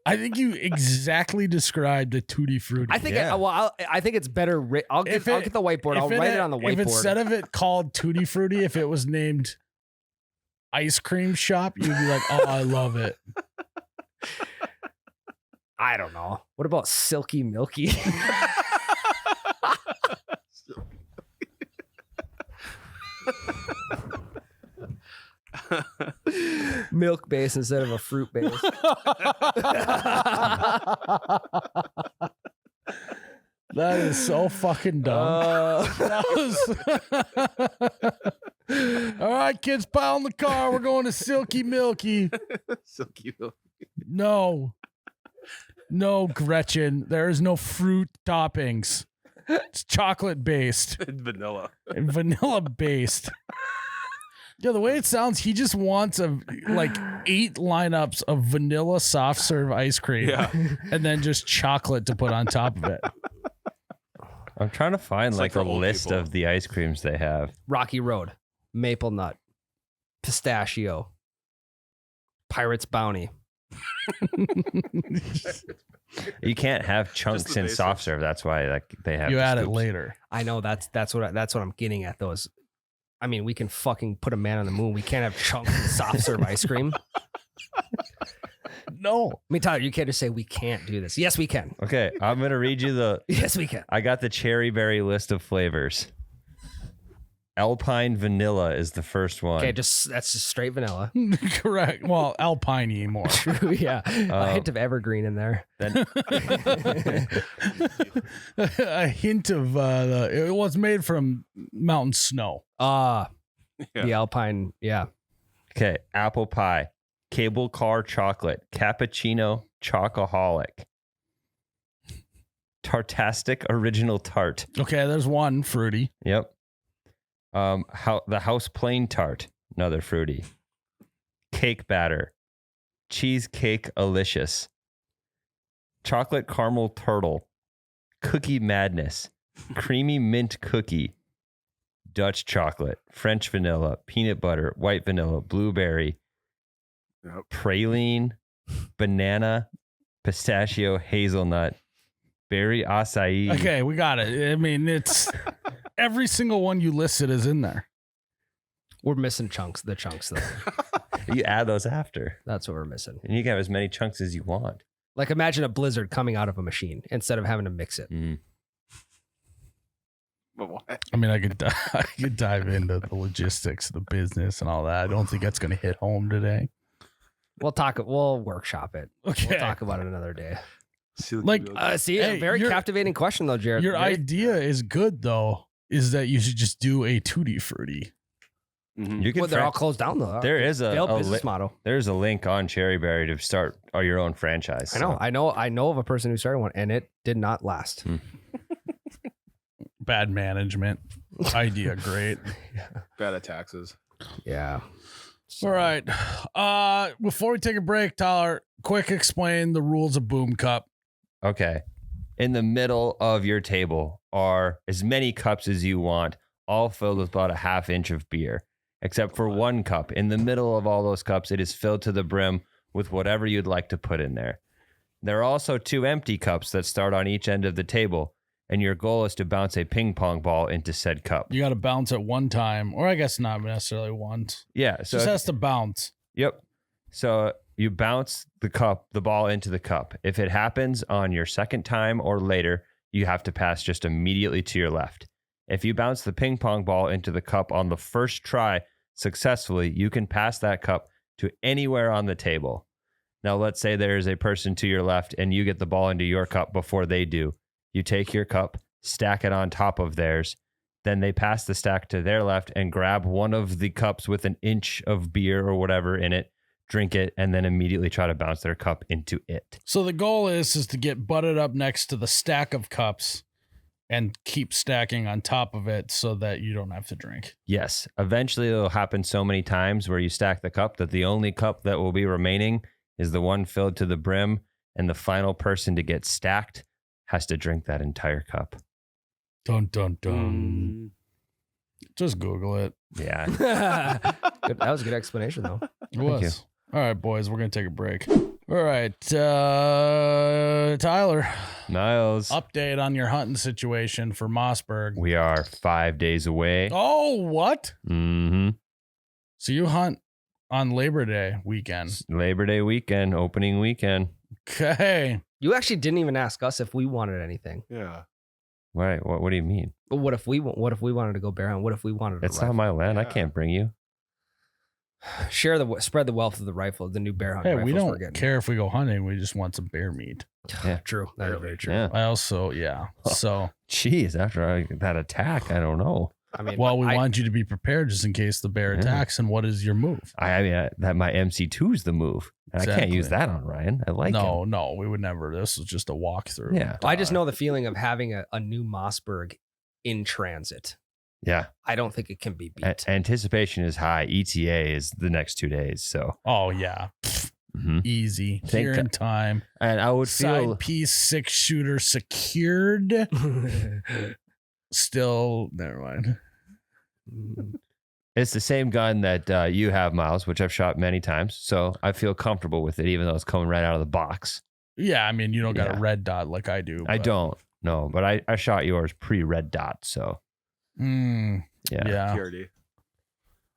S1: I think you exactly described the tutti frutti.
S3: I think
S2: Yeah.
S3: I think it's better. I'll get
S1: If it-
S3: the whiteboard. I'll
S1: If
S3: write it on the
S1: If
S3: whiteboard.
S1: instead of it called tutti frutti, if it was named ice cream shop, you'd be like, oh, I love it.
S3: I don't know. What about silky milky? Milk base instead of a fruit base.
S1: That is so fucking dumb. That was... All right, kids, pile in the car. We're going to Silky Milky.
S4: Silky milk.
S1: No, Gretchen. There is no fruit toppings. It's chocolate based
S4: And vanilla.
S1: and vanilla based. Yeah, the way it sounds, he just wants like 8 lineups of vanilla soft serve ice cream,
S4: Yeah.
S1: and then just chocolate to put on top of it.
S2: I'm trying to find
S4: It's
S2: like
S4: like for
S2: a
S4: old
S2: list
S4: people.
S2: of the ice creams they have.
S3: Rocky Road, maple nut, pistachio, Pirate's Bounty.
S2: You can't have chunks
S4: the
S2: in soft
S4: basics.
S2: serve. That's why like they have
S1: You
S2: the
S1: add it
S2: scoops.
S1: later.
S3: I know that's what I'm getting at. Those. I mean, we can fucking put a man on the moon. We can't have chunks of soft serve ice cream.
S1: No.
S3: I mean, Tyler, you can't just say we can't do this. Yes, we can.
S2: Okay, I'm gonna read you the.
S3: Yes, we can.
S2: I got the cherry berry list of flavors. Alpine vanilla is the first one.
S3: Okay, that's just straight vanilla.
S1: Correct. Well, Alpine more.
S3: True, yeah. A hint of evergreen in there.
S2: Then
S1: A hint of it was made from mountain snow.
S3: Ah,
S4: Yeah.
S3: the Alpine. Yeah.
S2: okay, apple pie, cable car chocolate, cappuccino chocoholic, tartastic original tart.
S1: Okay, there's one fruity.
S2: Yep. The house plain tart, another fruity. Cake batter, cheesecake alicious, chocolate caramel turtle, cookie madness, creamy mint cookie, Dutch chocolate, French vanilla, peanut butter, white vanilla, blueberry,
S4: Yep.
S2: praline, banana, pistachio, hazelnut, berry acai.
S1: Okay, we got it. I mean, it's every single one you listed is in there.
S3: We're missing chunks. The chunks, though.
S2: You add those after,
S3: That's what we're missing.
S2: and you can have as many chunks as you want.
S3: Like, imagine a blizzard coming out of a machine instead of having to mix it.
S2: Mm.
S4: But what?
S1: I mean, I could dive into the logistics, the business, and all that. I don't think that's going to hit home today.
S3: We'll workshop it.
S1: Okay.
S3: We'll talk about it another day.
S4: Silky
S1: Like,
S4: milk.
S3: See,
S1: Hey,
S3: a very
S1: your-
S3: captivating question, though, Jared.
S1: Your
S3: Very-
S1: idea is good, though, is that you should just do a tutti frutti.
S4: Mhm.
S2: You can.
S3: Well, they're all closed down, though.
S2: there is
S3: Failed
S2: a
S3: business model.
S2: there's a link on Cherryberry to start your own franchise.
S3: I know.
S2: so-
S3: I know of a person who started one, and it did not last.
S1: Bad management. Idea great.
S4: Bad at taxes.
S3: Yeah.
S1: All right. Before we take a break, Tyler, quick explain the rules of Boom Cup.
S2: Okay. In the middle of your table are as many cups as you want, all filled with about a half inch of beer, except for one cup. In the middle of all those cups, it is filled to the brim with whatever you'd like to put in there. There are also 2 empty cups that start on each end of the table, and your goal is to bounce a ping pong ball into said cup.
S1: You got to bounce at one time, or I guess not necessarily once.
S2: Yeah.
S1: It
S2: So
S1: just has to bounce.
S2: Yep. So you bounce the ball into the cup. If it happens on your second time or later, you have to pass just immediately to your left. If you bounce the ping pong ball into the cup on the first try successfully, you can pass that cup to anywhere on the table. Now, let's say there's a person to your left and you get the ball into your cup before they do. You take your cup, stack it on top of theirs. Then they pass the stack to their left and grab one of the cups with an inch of beer or whatever in it, drink it, and then immediately try to bounce their cup into it.
S1: So the goal is to get butted up next to the stack of cups and keep stacking on top of it so that you don't have to drink.
S2: Yes. Eventually, it'll happen so many times where you stack the cup that the only cup that will be remaining is the one filled to the brim, and the final person to get stacked has to drink that entire cup.
S1: Dun, dun, dun. Just Google it.
S2: Yeah.
S3: Good. That was a good explanation, though.
S1: It was.
S2: you.
S1: All right, boys, we're going to take a break. All right. Tyler,
S2: Niles,
S1: update on your hunting situation for Mossberg.
S2: we are 5 days away.
S1: Oh, what?
S2: Mm-hmm.
S1: So you hunt on Labor Day weekend.
S2: Labor Day weekend, opening weekend.
S1: Okay.
S3: You actually didn't even ask us if we wanted anything.
S4: Yeah.
S2: Right. What do you mean?
S3: But what if we wanted to go bear hunt? What if we wanted to
S2: It's not my land. I
S4: Yeah.
S2: can't bring you.
S3: spread the wealth of the rifle, the new bear hunt
S1: Hey,
S3: rifles
S1: we
S3: we're
S1: don't
S3: getting.
S1: care if we go hunting. We just want some bear meat.
S2: Yeah.
S3: True. That is very true.
S2: Yeah.
S1: I also, yeah. So,
S2: Jeez, after that attack, I don't know.
S3: I mean,
S1: well, we
S3: I-
S1: want you to be prepared just in case the bear
S2: Yeah.
S1: attacks. And what is your move?
S2: I mean, that my MC2 is the move. And I can't use
S1: Exactly.
S2: that on Ryan. I like him.
S1: No, we would never. This is just a walkthrough.
S2: Yeah.
S3: I just know the feeling of having a new Mossberg in transit.
S2: Yeah.
S3: I don't think it can be beat.
S2: Anticipation is high. ETA is the next 2 days. So,
S1: Oh, yeah. Easy.
S2: Thank
S1: Here in time.
S2: and I would feel
S1: Side piece 6-shooter secured. Still, never mind.
S2: it's the same gun that you have, Miles, which I've shot many times. So I feel comfortable with it, even though it's coming right out of the box.
S1: Yeah, I mean, you don't got
S2: Yeah.
S1: a red dot like I do.
S2: I
S1: but-
S2: don't. No, but I shot yours pre-red dot. So,
S1: Mm,
S2: yeah.
S1: yeah.
S4: TRD.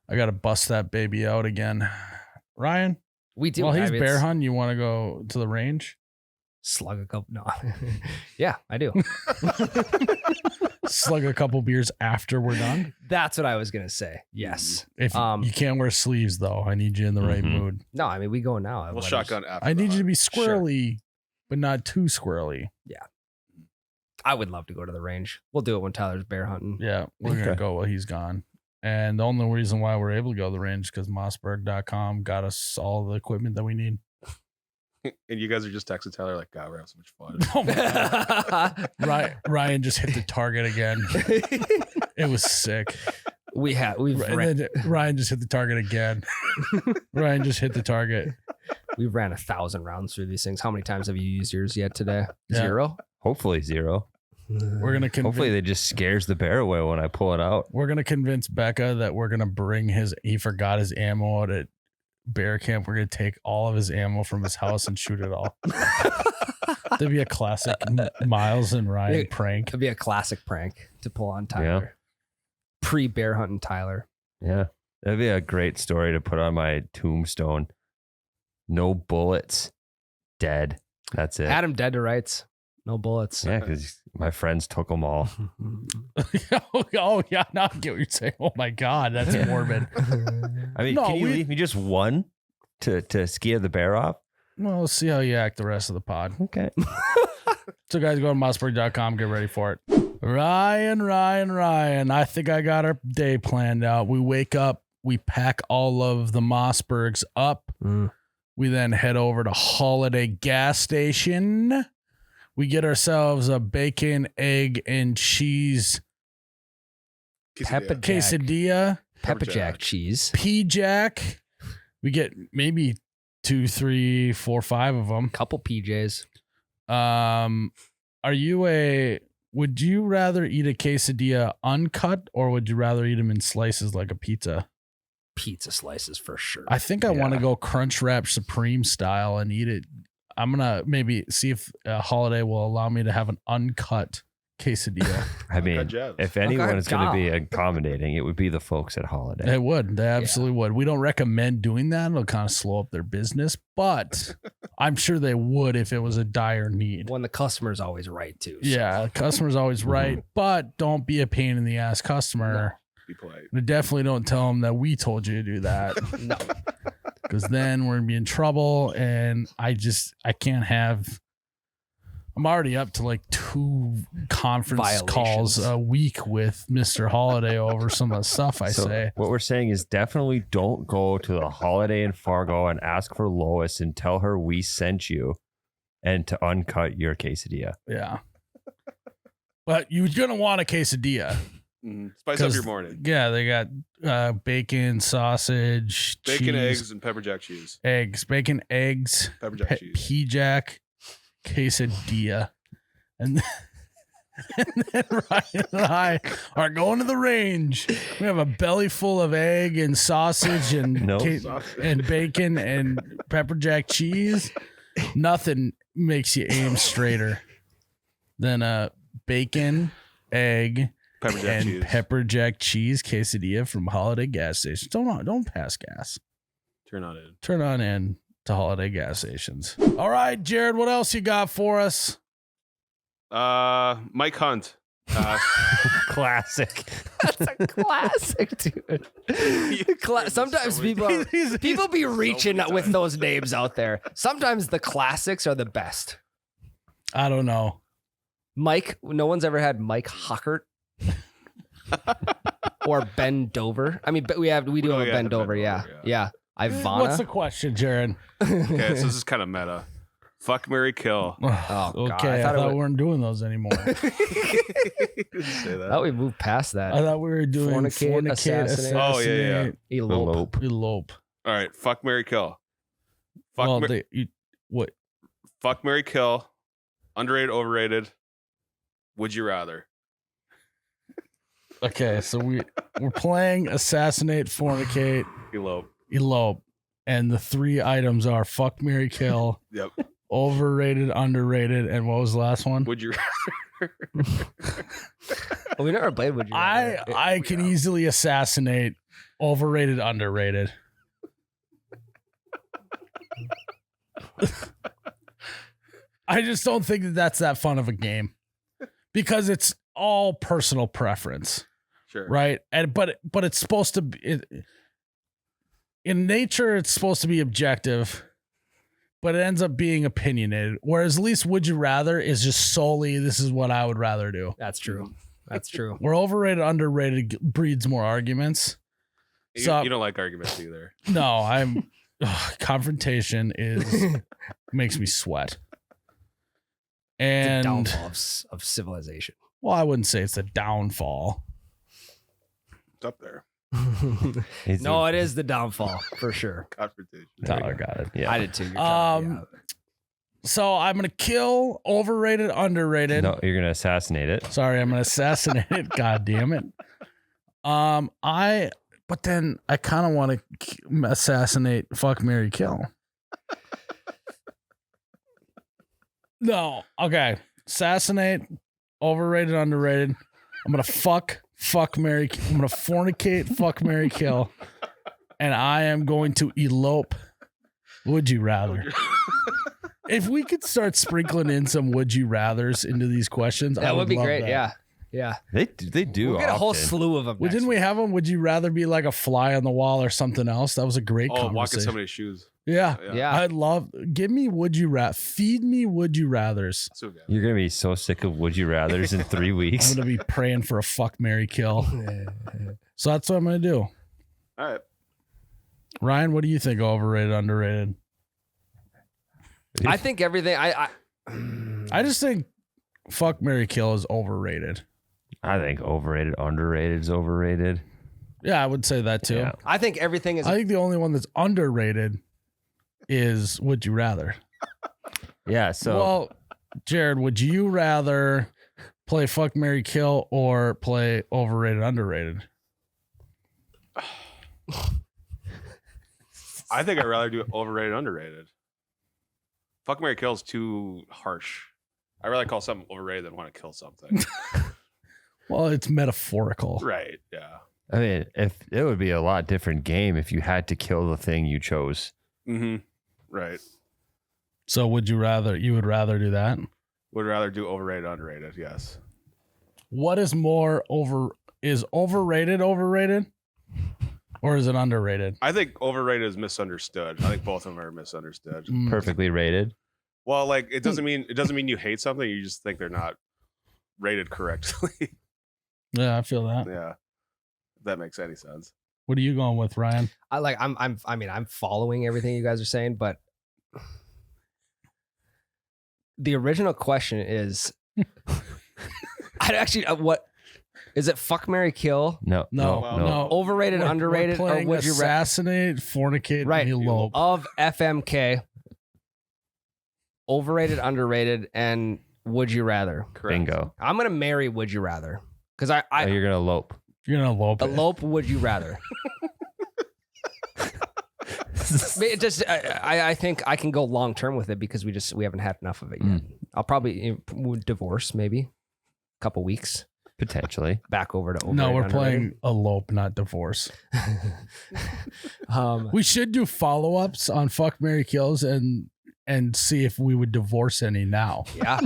S1: I got to bust that baby out again. Ryan,
S3: We do.
S1: while he's
S3: I mean,
S1: bear
S3: it's-
S1: hunting, you want to go to the range?
S3: Slug a couple. No. Yeah, I do.
S1: Slug a couple beers after we're done.
S3: That's what I was gonna say. Yes.
S1: If
S3: Um,
S1: you can't wear sleeves though, I need you in the right
S2: Mhm.
S1: mood.
S3: No, I mean we go now.
S4: We'll
S3: Whatever's-
S4: shotgun after.
S1: I need you to be
S3: Sure.
S1: squirrely, but not too squirrely.
S3: I would love to go to the range. We'll do it when Tyler's bear hunting.
S1: Yeah, we're gonna
S2: Okay.
S1: go while he's gone. And the only reason why we're able to go to the range is because Mossberg.com got us all the equipment that we need.
S4: And you guys are just texting Tyler like, God, we're having so much fun.
S1: Oh my God. Ryan just hit the target again. It was sick.
S3: we've
S1: And then Ryan just hit the target again. Ryan just hit the target.
S3: we've ran 1,000 rounds through these things. How many times have you used yours yet today?
S1: Yeah.
S3: 0.
S2: Hopefully 0.
S1: We're gonna
S2: Hopefully they just scares the bear away when I pull it out.
S1: We're gonna convince Becca that we're gonna bring he forgot his ammo at bear camp. We're gonna take all of his ammo from his house and shoot it all. That'd be a classic Miles and Ryan
S3: Yeah.
S1: prank.
S3: It'd be a classic prank to pull on Tyler. Pre-bear hunting Tyler.
S2: Yeah. That'd be a great story to put on my tombstone. No bullets. Dead. That's it.
S3: Adam dead to rights. No bullets.
S2: Yeah, because my friends took them all.
S1: Oh yeah, now I get what you're saying. Oh my God, that's morbid.
S2: I mean,
S1: No,
S2: can you
S1: we-
S2: leave me just one to scare the bear off?
S1: Well, we'll see how you act the rest of the pod.
S2: Okay.
S1: So guys, go to mossberg.com, get ready for it. Ryan. I think I got our day planned out. We wake up, we pack all of the Mossbergs up.
S3: Mm.
S1: We then head over to Holiday Gas Station. We get ourselves a bacon, egg, and cheese
S3: Pepper-
S1: quesadilla,
S3: Pepper
S4: Jack.
S3: jack cheese.
S1: P-Jack. We get maybe 2, 3, 4, 5 of them.
S3: Couple PJs.
S1: Would you rather eat a quesadilla uncut or would you rather eat them in slices like a pizza?
S3: Pizza slices for sure.
S1: I think I want to
S2: Yeah.
S1: go Crunch Wrap Supreme style and eat it I'm gonna maybe see if Holiday will allow me to have an uncut quesadilla.
S2: I mean,
S4: jabs.
S2: if anyone is going to be
S3: job.
S2: accommodating, it would be the folks at Holiday.
S1: They would. They absolutely would. We don't recommend doing that. It'll kind of slow up their business, but I'm sure they would if it was a dire need.
S3: When the customer's always right too. so.
S1: Yeah, customer's always right, but don't be a pain in the ass customer.
S4: Be polite.
S1: And definitely don't tell them that we told you to do that,
S3: No.
S1: because then we're gonna be in trouble. And I can't have. I'm already up to like 2 conference calls
S3: Violations.
S1: a week with Mr. Holiday over some of the stuff I
S2: So
S1: say.
S2: what we're saying is definitely don't go to the Holiday in Fargo and ask for Lois and tell her we sent you and to uncut your quesadilla.
S1: Yeah. But you're going to want a quesadilla.
S4: Spice up
S1: 'Cause,
S4: your morning.
S1: Yeah, they got bacon, sausage,
S4: Bacon,
S1: cheese,
S4: eggs, and pepper jack cheese.
S1: bacon, eggs,
S4: Pepper jack cheese.
S1: P-Jack, quesadilla. And then Ryan and I are going to the range. We have a belly full of egg and sausage and
S2: No.
S1: and bacon and pepper jack cheese. Nothing makes you aim straighter than bacon, egg,
S4: Pepper jack
S1: and
S4: cheese.
S1: pepper jack cheese quesadilla from Holiday gas stations. Don't pass gas.
S4: Turn on in.
S1: Turn on in to Holiday gas stations. All right, Jared, what else you got for us?
S4: Mike Hunt.
S2: Classic.
S3: That's a classic, dude. Sometimes
S4: so many
S3: people be reaching
S4: many
S3: with
S4: times.
S3: those names out there. Sometimes the classics are the best.
S1: I don't know.
S3: Mike, no one's ever had Mike Hockert or Ben Dover. I mean, but we do have a
S4: yeah,
S3: Ben
S4: the
S3: Dover.
S4: Ben
S3: Yeah,
S4: Dover,
S3: yeah.
S1: What's
S3: Ivana.
S1: the question, Jared?
S4: Okay, so this is kind of meta. Fuck, marry, kill.
S3: God,
S1: Okay, I
S3: I thought
S1: thought
S3: it
S1: we weren't doing those anymore.
S4: Say
S3: I
S4: that.
S3: thought we moved past that.
S1: I thought we were doing
S3: Fornicate,
S1: assassinate,
S3: assassinate.
S4: Oh, yeah.
S3: Elope.
S1: elope.
S4: All right, fuck, marry, kill. Fuck,
S1: Well,
S4: mar-
S1: what?
S4: fuck, marry, kill. Underrated, overrated. Would you rather?
S1: Okay, so we're playing assassinate, fornicate,
S4: Elope.
S1: elope, and the 3 items are fuck, marry, kill,
S4: Yep.
S1: overrated, underrated, and what was the last one?
S4: Would you?
S3: Well, we never played. Would you? rather.
S1: I can easily assassinate, overrated, underrated. I just don't think that that's that fun of a game because it's all personal preference,
S4: Sure.
S1: right? And but it's supposed to be in nature. It's supposed to be objective, but it ends up being opinionated. Whereas at least would you rather is just solely this is what I would rather do.
S3: That's true. That's true.
S1: Where overrated, underrated breeds more arguments.
S4: You,
S1: So-
S4: you don't like arguments either.
S1: No, I'm confrontation makes me sweat.
S3: The
S1: And
S3: downfall of civilization.
S1: well, I wouldn't say it's a downfall.
S4: It's up there.
S3: No, it is the downfall for sure.
S4: Confrontation.
S1: Tyler got it.
S2: Yeah.
S3: I did too. You're trying to-
S1: So I'm gonna kill overrated, underrated.
S2: No, you're gonna assassinate it.
S1: Sorry, I'm gonna assassinate it. God damn it. But then I kind of want to assassinate, fuck, marry, kill. No, okay. Assassinate, overrated, underrated. I'm gonna fuck, marry. I'm gonna fornicate, fuck, marry, kill, and I am going to elope. Would you rather? If we could start sprinkling in some would you rathers into these questions, I
S3: that would be
S1: love
S3: great.
S1: that.
S3: Yeah. Yeah.
S2: They do.
S3: We'll get a whole
S2: often.
S3: slew of them.
S1: Well, didn't we have them? Would you rather be like a fly on the wall or something else? That was a great
S4: Oh, walk in
S1: conversation.
S4: somebody's shoes.
S1: Yeah.
S3: Yeah.
S1: I'd love, give me would you rather, feed me would you rathers.
S4: So good.
S2: You're gonna be so sick of would you rather's in 3
S1: I'm
S2: weeks.
S1: going to be praying for a fuck, marry, kill. So that's what I'm going to do.
S4: All right.
S1: Ryan, what do you think? Overrated, underrated?
S3: I think everything.
S1: I just think fuck, marry, kill is overrated.
S2: I think overrated, underrated is overrated.
S1: Yeah, I would say that too.
S2: Yeah.
S3: I think everything is.
S1: I think the only one that's underrated is would you rather.
S2: Yeah. So
S1: Well, Jared, would you rather play fuck, marry, kill or play overrated, underrated?
S4: I think I'd rather do overrated, underrated. fuck, marry, kill is too harsh. I rather call something overrated than want to kill something.
S1: Well, it's metaphorical.
S4: Right. Yeah.
S2: I mean, if it would be a lot different game if you had to kill the thing you chose.
S4: Mm-hmm. Right.
S1: So you would rather do that?
S4: Would rather do overrated, underrated. Yes.
S1: What is more is overrated, or is it underrated?
S4: I think overrated is misunderstood. I think both of them are misunderstood.
S1: Mm.
S2: Perfectly rated.
S4: Well, like it doesn't mean you hate something. You just think they're not rated correctly.
S1: Yeah, I feel that.
S4: Yeah. If that makes any sense.
S1: What are you going with, Ryan?
S3: I'm following everything you guys are saying, but the original question is, I actually what is it? Fuck, marry, kill.
S2: No.
S3: Overrated, underrated,
S1: We're
S3: or
S1: playing
S3: would you
S1: assassinate, fornicate,
S3: Right.
S1: and elope.
S3: of FMK? Overrated, underrated, and would you rather?
S4: Correct.
S2: Bingo.
S3: I'm gonna marry would you rather because I
S2: Oh, you're gonna elope.
S1: You're gonna elope.
S3: elope would you rather. It just I think I can go long term with it because we haven't had enough of it yet. I'll probably would divorce maybe a couple weeks.
S2: Potentially.
S3: Back over to
S1: No, we're
S3: overrated,
S1: playing elope, not divorce.
S3: underrated.
S1: We should do follow-ups on fuck, marry, kills and see if we would divorce any now.
S3: Yeah.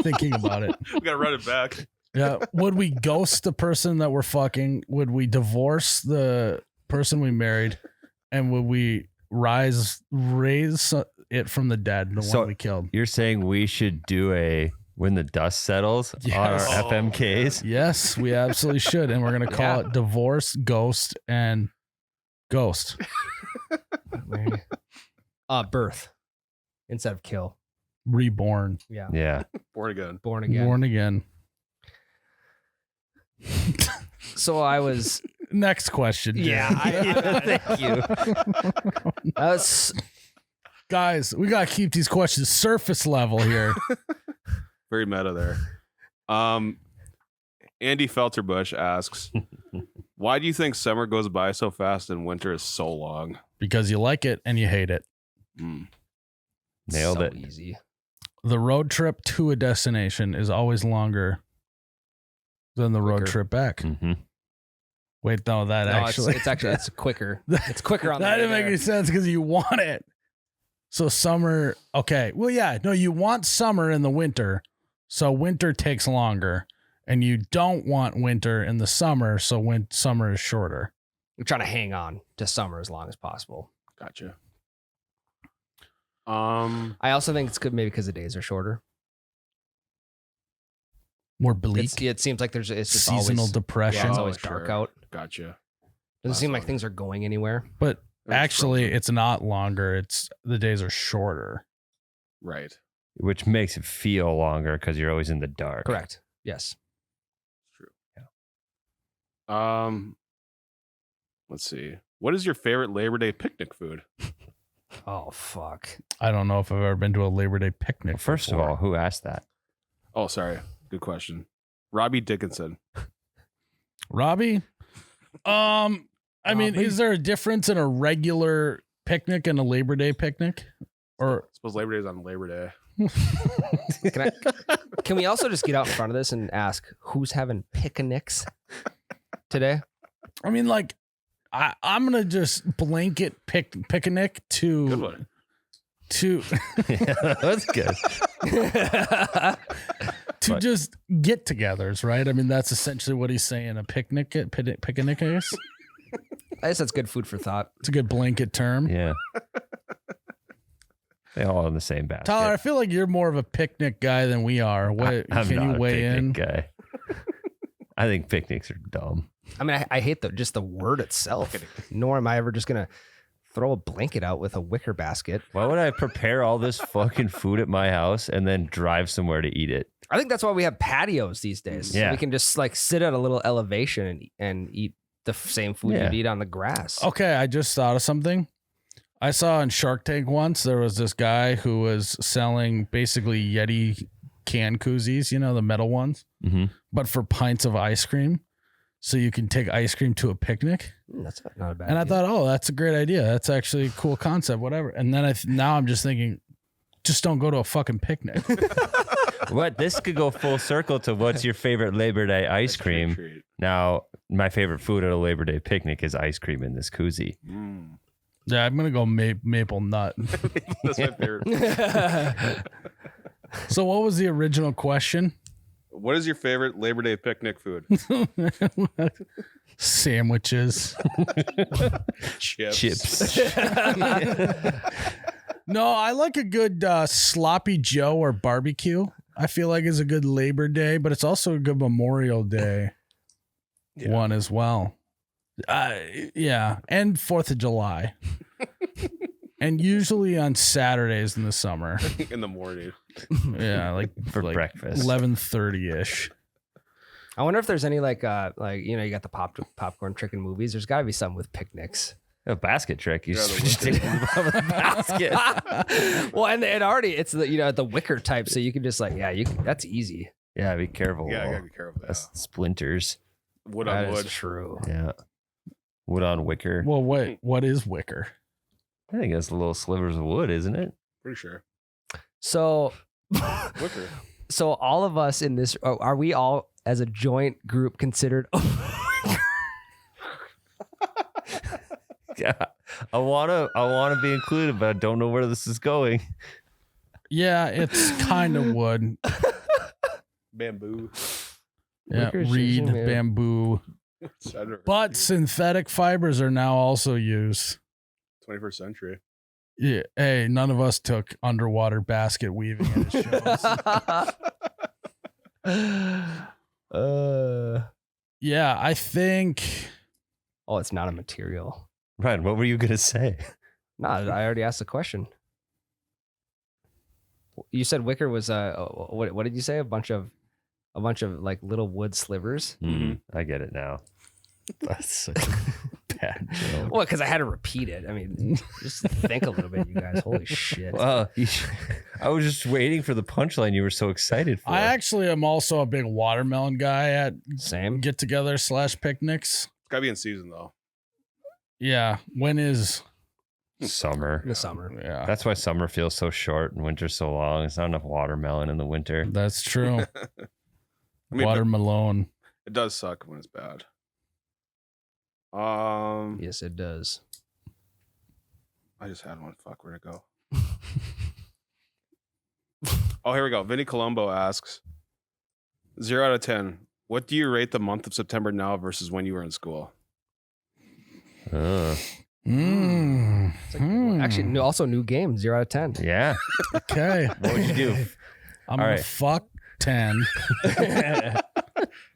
S1: Thinking about it.
S4: We gotta run it back.
S1: Yeah. Would we ghost the person that we're fucking? Would we divorce the person we married? And would we raise it from the dead, the
S2: So-
S1: one we killed?
S2: You're saying we should do a when the dust settles on our
S1: Yes.
S2: FMKs?
S1: Yes, we absolutely should. And we're going to call it divorce, ghost, and ghost.
S3: Birth instead of kill.
S1: Reborn.
S3: Yeah.
S2: Yeah.
S4: Born again.
S3: Born again.
S1: Born again.
S3: So I was.
S1: Next question. Jay.
S2: Thank you.
S1: Guys, we got to keep these questions surface level here.
S4: Very meta there. Andy Felterbush asks, why do you think summer goes by so fast and winter is so long?
S1: Because you like it and you hate it.
S2: Nailed
S3: so
S2: it.
S3: Easy.
S1: The road trip to a destination is always longer than the road
S3: Quicker.
S1: trip back.
S2: Mm-hmm.
S1: Wait, no, that
S3: No,
S1: actually.
S3: it's quicker. It's quicker on the
S1: That
S3: way
S1: didn't make
S3: there.
S1: any sense because you want it. So summer, okay. Well, yeah, no, you want summer in the winter. So winter takes longer. And you don't want winter in the summer. So when summer is shorter.
S3: We're trying to hang on to summer as long as possible.
S4: Gotcha.
S3: I also think it's good maybe because the days are shorter.
S1: More bleak.
S3: It seems like it's just
S1: Seasonal
S3: always,
S1: depression.
S3: Yeah, it's
S4: Oh,
S3: always
S4: sure.
S3: dark out.
S4: Gotcha.
S3: Doesn't
S4: Last
S3: seem like
S4: one.
S3: things are going anywhere.
S1: But
S4: It's
S1: actually,
S4: frozen.
S1: it's not longer. It's the days are shorter.
S4: Right.
S2: Which makes it feel longer because you're always in the dark.
S3: Correct. Yes.
S4: True. Yeah. Let's see. What is your favorite Labor Day picnic food?
S3: Oh fuck.
S1: I don't know if I've ever been to a Labor Day picnic.
S2: Well, first
S1: before.
S2: of all, who asked that?
S4: Oh, sorry. Good question. Robbie Dickinson.
S1: Robbie. I mean,
S3: Robbie?
S1: is there a difference in a regular picnic and a Labor Day picnic? Or
S4: I suppose Labor Day is on Labor Day.
S3: Can we also just get out in front of this and ask who's having picnics today?
S1: I mean, like, I'm gonna just blanket picnic
S4: Good
S1: to
S4: one.
S2: Yeah, that's good.
S1: to just get-togethers, right? I mean, that's essentially what he's saying. A picnic is.
S3: I guess that's good food for thought.
S1: It's a good blanket term.
S2: Yeah. They all in the same basket.
S1: Tyler, I feel like you're more of a picnic guy than we are. What
S2: I'm
S1: can
S2: not
S1: you
S2: a
S1: weigh in?
S2: picnic guy. I think picnics are dumb.
S3: I mean, I hate just the word itself. Nor am I ever just gonna throw a blanket out with a wicker basket.
S2: Why would I prepare all this fucking food at my house and then drive somewhere to eat it?
S3: I think that's why we have patios these days.
S2: Yeah.
S3: We can just like sit at a little elevation and eat the same food
S2: Yeah.
S3: you'd eat on the grass.
S1: Okay, I just thought of something. I saw in Shark Tank once, there was this guy who was selling basically Yeti can koozies, you know, the metal ones,
S2: Mm-hmm.
S1: but for pints of ice cream. So you can take ice cream to a picnic.
S3: That's not a bad
S1: And I
S3: idea.
S1: thought, oh, that's a great idea. That's actually a cool concept, whatever. And then now I'm just thinking just don't go to a fucking picnic.
S2: What this could go full circle to what's your favorite Labor Day ice cream?
S4: Treat.
S2: Now, my favorite food at a Labor Day picnic is ice cream in this koozie.
S1: Yeah, I'm gonna go maple nut.
S4: That's my favorite.
S1: So what was the original question?
S4: What is your favorite Labor Day picnic food?
S1: Sandwiches.
S2: Chips.
S1: No, I like a good sloppy Joe or barbecue. I feel like it's a good Labor Day, but it's also a good Memorial Day one as well. Yeah, and 4th of July. And usually on Saturdays in the summer.
S4: In the morning.
S1: Yeah, like
S2: For breakfast.
S1: 11:30ish.
S3: I wonder if there's any like you know, you got the popcorn trick in movies. There's got to be some with picnics.
S2: A basket trick. You
S4: Yeah,
S2: just
S4: the
S2: stick it in the basket.
S3: Well, and it already it's the the wicker type, so you can just that's easy.
S2: Yeah, be careful.
S4: Yeah, I gotta be careful. Yeah.
S2: That's splinters.
S4: Wood
S3: That
S4: on
S3: is
S4: wood.
S3: true.
S2: Yeah. Wood on wicker.
S1: Well, wait, what is wicker?
S2: I think that's little slivers of wood, isn't it?
S4: Pretty sure.
S3: So,
S4: Wicker.
S3: so all of us in this are we all as a joint group considered?
S2: Yeah. I wanna be included, but I don't know where this is going.
S1: Yeah, it's kind of wood.
S4: Bamboo.
S1: Yeah,
S3: Wicker,
S1: reed,
S3: shishim, yeah.
S1: bamboo. But synthetic fibers are now also used.
S4: 21st century.
S1: Yeah. Hey, none of us took underwater basket weaving at shows. Yeah, I think.
S3: Oh, it's not a material.
S2: Ryan, what were you gonna say?
S3: No, I already asked the question. You said wicker was what did you say? A bunch of like little wood slivers.
S2: I get it now.
S1: That's such a bad joke.
S3: Well, because I had to repeat it. I mean, just think a little bit, you guys. Holy shit!
S2: Well, I was just waiting for the punchline you were so excited for.
S1: I actually am also a big watermelon guy at
S3: Same.
S1: get-together / picnics.
S4: It's gotta be in season though.
S1: Yeah. When is?
S2: Summer.
S3: In the summer.
S1: Yeah.
S2: That's why summer feels so short and winter's so long. There's not enough watermelon in the winter.
S1: That's true.
S4: I mean,
S1: Watermelon.
S4: it does suck when it's bad.
S3: Yes, it does.
S4: I just had one. Fuck, where'd it go? Oh, here we go. Vinny Colombo asks, 0 out of 10. What do you rate the month of September now versus when you were in school?
S3: It's a good one. Actually, also new game. 0 out of 10.
S2: Yeah.
S1: Okay.
S2: What would you do?
S1: I'm
S2: All
S1: gonna
S2: right.
S1: fuck 10.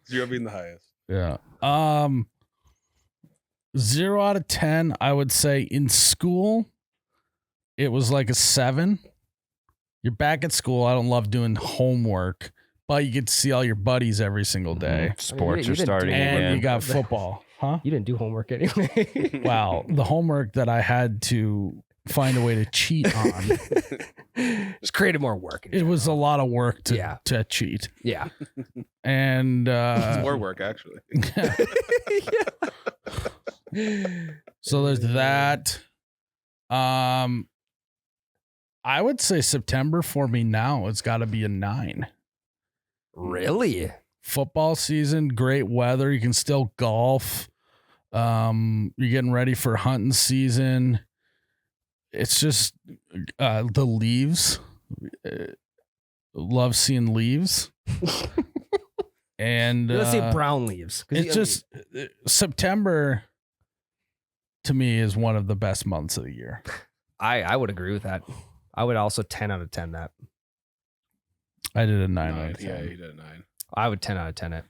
S4: 0 being the highest.
S1: Yeah. 0 out of 10. I would say in school, it was like a 7. You're back at school. I don't love doing homework, but you get to see all your buddies every single day,
S2: Sports
S3: you
S2: are
S3: didn't
S2: starting
S3: do-
S1: and
S2: again.
S1: you got football, huh?
S3: You didn't do homework anyway.
S1: Wow, the homework that I had to find a way to cheat on.
S3: Just created more work. in
S1: It was a
S3: general.
S1: lot of work
S3: Yeah.
S1: to cheat,
S3: Yeah.
S1: and
S4: It's more work, actually.
S1: so there's that. I would say September for me now. It's got to be a 9.
S3: Really?
S1: Football season, great weather. You can still golf. You're getting ready for hunting season. It's just the leaves. Love seeing leaves. And
S3: Let's say brown leaves. 'Cause
S1: it's just September to me is one of the best months of the year.
S3: I would agree with that. I would also 10 out of 10 that.
S1: I did a 9 out
S4: 9.
S1: of 10.
S4: Yeah, you did a 9.
S3: I would 10 out of 10 it.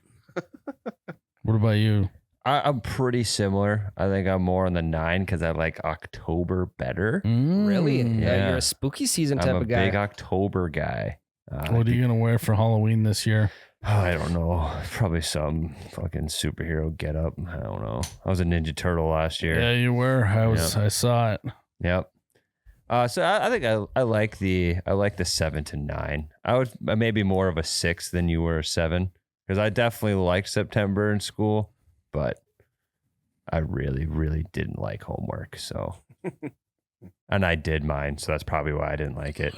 S1: What about you?
S2: I'm pretty similar. I think I'm more on the 9 because I like October better.
S3: Really?
S2: Yeah.
S3: You're a spooky season type
S2: I'm a
S3: of guy.
S2: big October guy.
S1: What are you gonna wear for Halloween this year?
S2: I don't know. Probably some fucking superhero get up. I don't know. I was a Ninja Turtle last year.
S1: Yeah, you were. I saw it.
S2: Yep. So I think I like the 7 to 9. I was maybe more of a 6 than you were a 7 because I definitely liked September in school, but I really, really didn't like homework. So And I did mine, so that's probably why I didn't like it.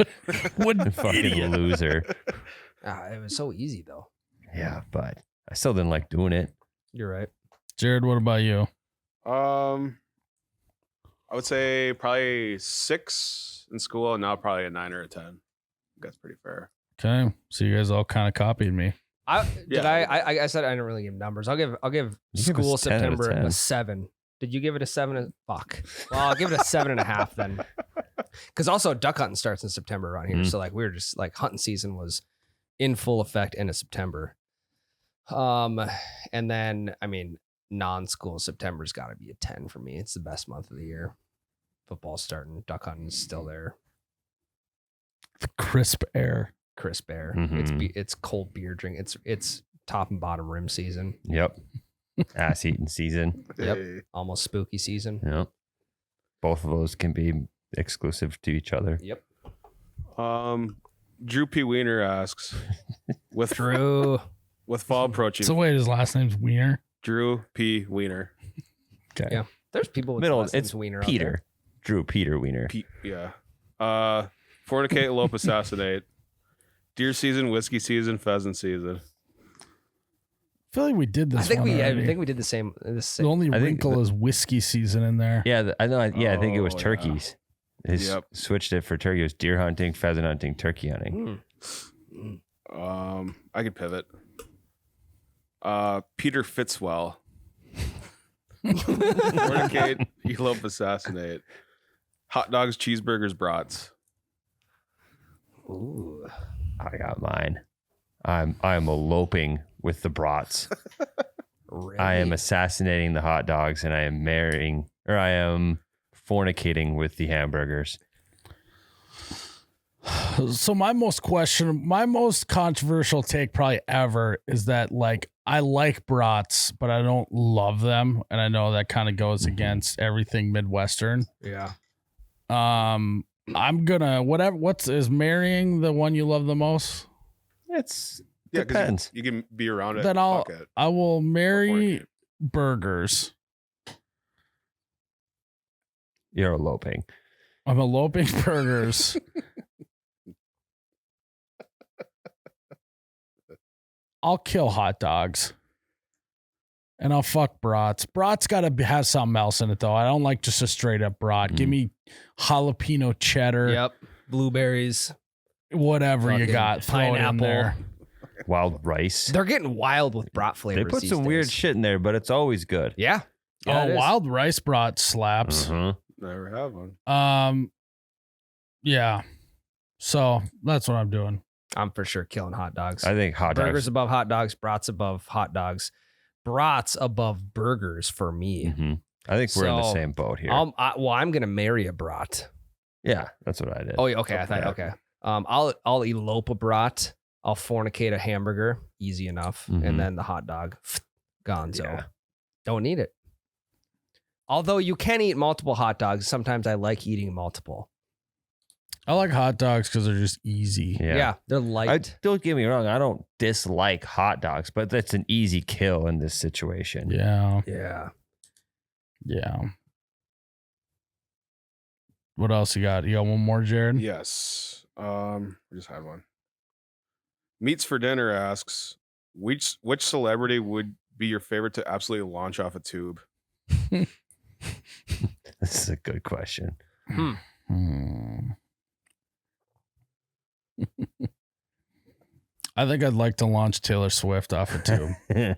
S1: What an
S2: Fucking
S1: idiot.
S2: loser.
S3: It was so easy though.
S2: Yeah, but I still didn't like doing it.
S3: You're right.
S1: Jared, what about you?
S4: I would say probably 6 in school, and now probably a 9 or a 10. That's pretty fair.
S1: Okay, so you guys all kind of copied me.
S3: I
S4: Yeah.
S3: said I didn't really give numbers. I'll give
S2: You give
S3: school
S2: us 10 out of
S3: September
S2: 10.
S3: a 7. Did you give it a 7? Fuck. Well, I'll give it a 7.5 then. Because also duck hunting starts in September around here.
S2: Mhm.
S3: So like we were just like hunting season was in full effect end of September. And then I mean non-school September's got to be a 10 for me. It's the best month of the year. Football's starting. Duck hunting's still there.
S1: The crisp air.
S3: Crisp air.
S2: Mhm.
S3: It's cold beer drink. It's top and bottom rim season.
S2: Yep. Ass eating season.
S3: Yep.
S4: Hey.
S3: Almost spooky season.
S2: Yep. Both of those can be exclusive to each other.
S3: Yep.
S4: Drew P. Wiener asks, with
S3: True.
S4: with fall approaching,
S1: So wait, his last name's Wiener.
S4: Drew P. Wiener.
S1: Okay.
S3: Yeah. There's people with
S2: Middle,
S3: last names
S2: it's
S3: Wiener out
S2: Peter. Drew Peter Wiener.
S4: Yeah. Fornicate, elope, assassinate. Deer season, whiskey season, pheasant season.
S1: I feel like we did
S3: there.
S1: this.
S3: I think
S1: one
S3: we
S1: already.
S3: did the same.
S1: The only
S2: I think
S1: wrinkle is whiskey season in there.
S2: Yeah, I know. I think it was
S4: Oh, yeah.
S2: turkeys. He's
S4: Yep.
S2: switched it for turkey. It was deer hunting, pheasant hunting, turkey hunting.
S4: I could pivot. Peter Fitzwell. Fornicate, elope, assassinate. Hot dogs, cheeseburgers, brats.
S3: Ooh.
S2: I got mine. I'm eloping with the brats.
S3: Really?
S2: I am assassinating the hot dogs, and I am fornicating with the hamburgers.
S1: So my most controversial take probably ever is that like I like brats, but I don't love them, and I know that kind of goes against everything Midwestern.
S3: Yeah.
S1: I'm gonna is marrying the one you love the most?
S2: It's
S4: Yeah, 'cause
S2: depends.
S4: you can be around it.
S1: Then
S4: and fuck it.
S1: I will marry
S4: Fornicate.
S1: burgers.
S2: You're eloping.
S1: I'm eloping burgers. I'll kill hot dogs. And I'll fuck brats. Brats got to have something else in it, though. I don't like just a straight up brat. Give me jalapeno cheddar,
S3: Yep. Blueberries.
S1: whatever you
S3: Fucking
S1: got. Throw it in
S3: pineapple.
S1: there.
S2: Wild rice.
S3: They're getting wild with brat flavors.
S2: They put
S3: these
S2: some weird
S3: days.
S2: shit in there, but it's always good.
S3: Yeah. Yeah, it is.
S1: Wild rice brat slaps.
S2: Mhm.
S4: Never have one.
S1: Yeah. So that's what I'm doing.
S3: I'm for sure killing hot dogs.
S2: I think hot
S3: Burgers
S2: dogs.
S3: above hot dogs, brats above hot dogs, brats above burgers for me.
S2: Mhm. I think we're in the
S3: So,
S2: same boat here.
S3: I'm gonna marry a brat.
S2: Yeah, that's what I did.
S3: Oh, yeah, okay. I thought
S2: Yeah.
S3: okay. I'll elope a brat. I'll fornicate a hamburger. Easy enough.
S2: Mhm.
S3: And then the hot dog, gonzo.
S2: Yeah.
S3: Don't need it. Although you can eat multiple hot dogs. Sometimes I like eating multiple.
S1: I like hot dogs because they're just easy.
S3: Yeah, they're light.
S2: Don't get me wrong. I don't dislike hot dogs, but that's an easy kill in this situation.
S1: Yeah.
S3: Yeah.
S1: Yeah. What else you got? You got one more, Jared?
S4: Yes. We just had one. Meats for Dinner asks, which celebrity would be your favorite to absolutely launch off a tube?
S2: This is a good question.
S1: Hmm. I think I'd like to launch Taylor Swift off a tube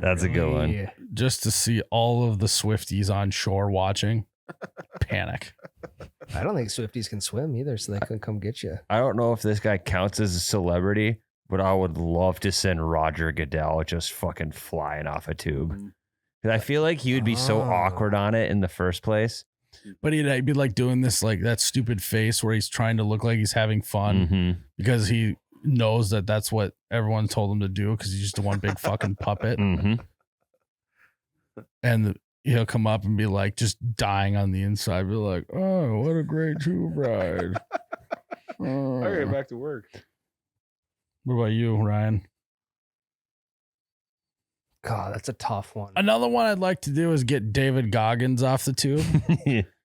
S2: That's a good one.
S3: Yeah.
S1: just to see all of the Swifties on shore watching. Panic.
S3: I don't think Swifties can swim either, so they couldn't come get you.
S2: I don't know if this guy counts as a celebrity, but I would love to send Roger Goodell just fucking flying off a tube. 'Cause I feel like he would be so
S3: Oh.
S2: awkward on it in the first place.
S1: But he'd be like doing this, like that stupid face where he's trying to look like he's having fun
S2: Mhm.
S1: because he knows that that's what everyone told him to do because he's just one big fucking puppet.
S2: Mhm.
S1: And he'll come up and be like just dying on the inside, be like, "Oh, what a great tube ride."
S4: All right,
S1: Oh.
S4: back to work.
S1: What about you, Ryan?
S3: God, that's a tough one.
S1: Another one I'd like to do is get David Goggins off the tube.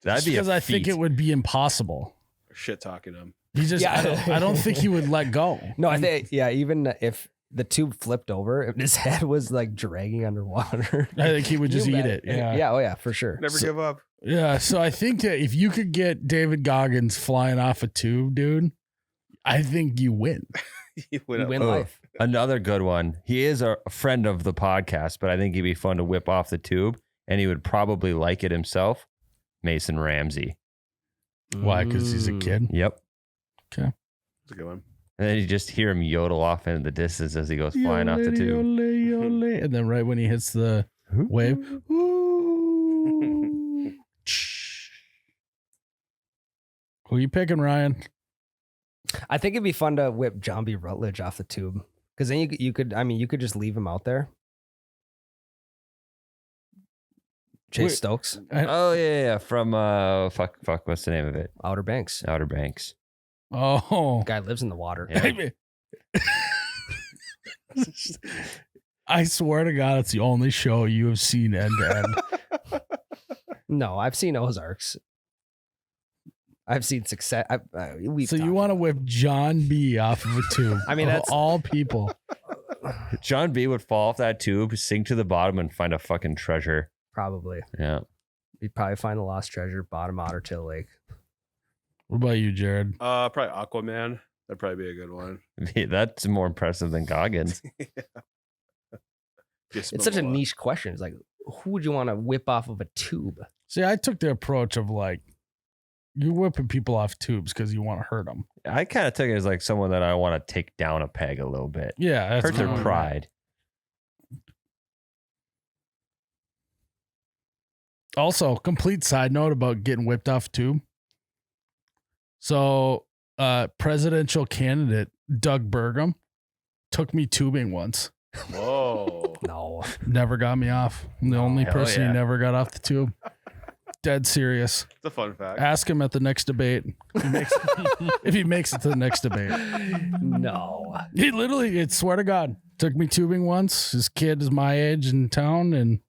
S2: That'd be
S1: because
S2: a
S1: I think
S2: feat.
S1: it would be impossible.
S4: Shit talking him.
S1: He just,
S3: Yeah.
S1: I don't think he would let go.
S3: No, I think even if the tube flipped over, if his head was like dragging underwater,
S1: I think he would just eat it. Yeah.
S3: Yeah. Oh yeah, for sure.
S4: Never give up.
S1: Yeah. So I think that if you could get David Goggins flying off a tube, dude, I think you win.
S4: You
S3: You win
S2: Oh,
S3: life.
S2: Another good one. He is a friend of the podcast, but I think he'd be fun to whip off the tube, and he would probably like it himself. Mason Ramsey.
S1: Why? Because he's a kid.
S2: Yep.
S4: That's a good one.
S2: And then you just hear him yodel off into the distance as he goes flying off the tube.
S1: Yole, yole. And then right when he hits the wave, ooh. Who you picking, Ryan?
S3: I think it'd be fun to whip John B. Rutledge off the tube because then you could just leave him out there. Chase
S1: Wait.
S3: Stokes,
S2: Oh yeah. From fuck, what's the name of it?
S3: Outer Banks.
S2: Outer Banks.
S1: Oh,
S3: Guy lives in the water.
S2: Yeah.
S1: I swear to God, it's the only show you have seen end to end.
S3: No, I've seen Ozarks. I've seen Success.
S1: So you want to whip John B off of a tube?
S3: I mean,
S1: of
S3: that's-
S1: all people.
S2: John B would fall off that tube, sink to the bottom, and find a fucking treasure.
S3: probably.
S2: Yeah.
S3: You'd probably find the lost treasure, bottom Otter Tail Lake.
S1: What about you, Jared?
S4: Probably Aquaman. That'd probably be a good one.
S2: That's more impressive than Goggins.
S4: Just
S3: It's such a
S4: swim lot.
S3: niche question. It's like, who would you want to whip off of a tube?
S1: See, I took the approach of like, you're whipping people off tubes because you want to hurt them.
S2: I kind of took it as like someone that I want to take down a peg a little bit.
S1: Yeah, that's
S2: Hurt their
S1: what I meant.
S2: pride.
S1: Also, complete side note about getting whipped off a tube. So, presidential candidate Doug Burgum took me tubing once.
S4: Whoa.
S3: No.
S1: Never got me off. I'm the only
S2: hell
S1: person
S2: yeah.
S1: who never got off the tube. Dead serious.
S4: It's a fun fact.
S1: Ask him at the next debate if he makes it to the next debate.
S3: No.
S1: He literally, it swear to God, took me tubing once. His kid is my age in town and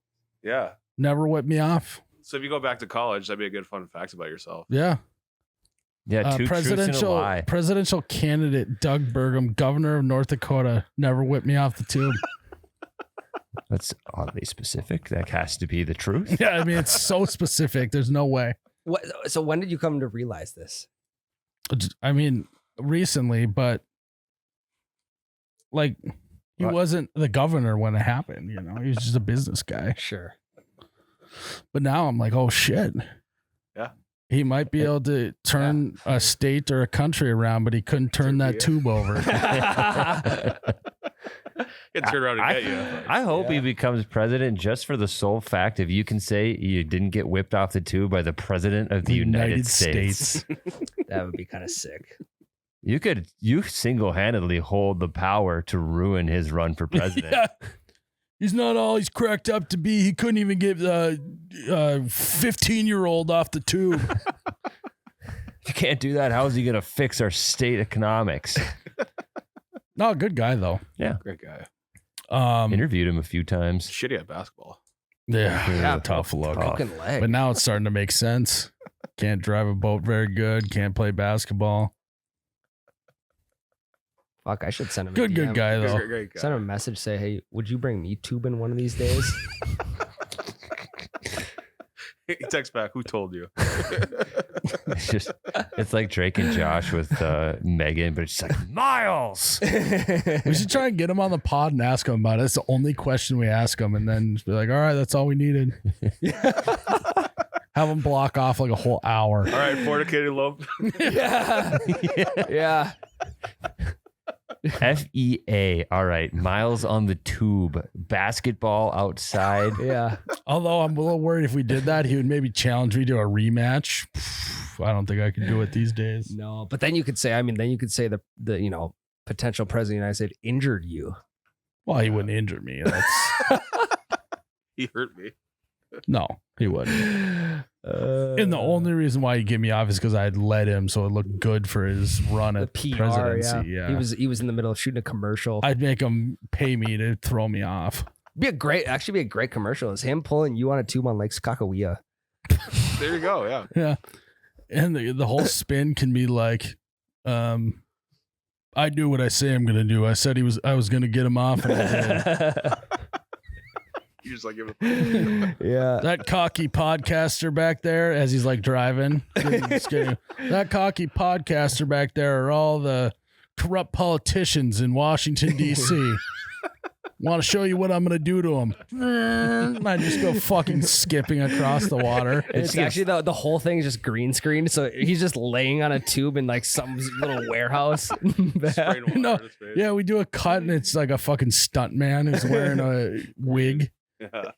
S4: Yeah.
S1: never whipped me off.
S4: So if you go back to college, that'd be a good fun fact about yourself.
S1: Yeah.
S2: Yeah, two truths and a lie.
S1: Presidential candidate Doug Burgum, governor of North Dakota, never whipped me off the tube.
S2: That's oddly specific. That has to be the truth.
S1: Yeah, I mean, it's so specific. There's no way.
S3: What? So when did you come to realize this?
S1: I mean, recently, but like, he
S2: What?
S1: wasn't the governor when it happened. You know, he was just a business guy.
S3: Sure.
S1: But now I'm like, oh shit.
S4: Yeah.
S1: He might be able to turn a state or a country around, but he couldn't turn that
S4: Yeah.
S1: tube over.
S4: Get turned around and get you.
S2: I hope he becomes president just for the sole fact if you can say you didn't get whipped off the tube by the president of the United States.
S3: That would be kind of sick.
S2: You single-handedly hold the power to ruin his run for president.
S1: Yeah. He's not all he's cracked up to be. He couldn't even get the 15-year-old off the tube.
S2: If you can't do that, how is he going to fix our state economics?
S1: No, good guy though.
S4: Great guy.
S2: Interviewed him a few times.
S4: Shitty at basketball.
S1: Yeah,
S3: Yeah,
S1: tough look.
S3: Broken leg.
S1: But now it's starting to make sense. Can't drive a boat very good. Can't play basketball.
S3: Fuck, I should send him.
S1: Good
S3: a DM.
S1: guy though.
S4: Great guy.
S3: Send him a message. Say, hey, would you bring me tubing one of these days?
S4: He texts back, who told you?
S2: It's like Drake and Josh with Megan, but it's just like Miles.
S1: We should try and get him on the pod and ask him about it. It's the only question we ask him, and then just be like, "All right, that's all we needed." Have him block off like a whole hour.
S4: All right, fornicated love.
S3: yeah. Yeah.
S2: FEA. All right. Miles on the tube. Basketball outside.
S3: Yeah.
S1: Although I'm a little worried if we did that, he would maybe challenge me to a rematch. I don't think I could do it these days.
S3: No, but then you could say, the potential president of the United States injured you.
S1: Well, he wouldn't injure me. That's
S4: He hurt me.
S1: no, he wouldn't. And the only reason why he gave me off is because I'd led him, so it looked good for his run
S3: the
S1: at
S3: PR,
S1: presidency.
S3: yeah.
S1: Yeah,
S3: He was in the middle of shooting a commercial.
S1: I'd make him pay me to throw me off.
S3: Be a great commercial. Is him pulling you on a tube on Lake Skakawea.
S4: There you go. Yeah.
S1: Yeah. And the whole spin can be like, I do what I say I'm gonna do. I said I was gonna get him off, and I did.
S4: You just like give it.
S3: Yeah.
S1: That cocky podcaster back there, as he's like driving, that cocky podcaster back there are all the corrupt politicians in Washington D.C. Want to show you what I'm gonna do to them? And I just go fucking skipping across the water.
S3: It's actually the whole thing is just green screen. So he's just laying on a tube in like some little warehouse.
S4: Spraying water
S1: No,
S4: in his face.
S1: yeah, we do a cut and it's like a fucking stunt man who's wearing a wig.
S4: Yeah.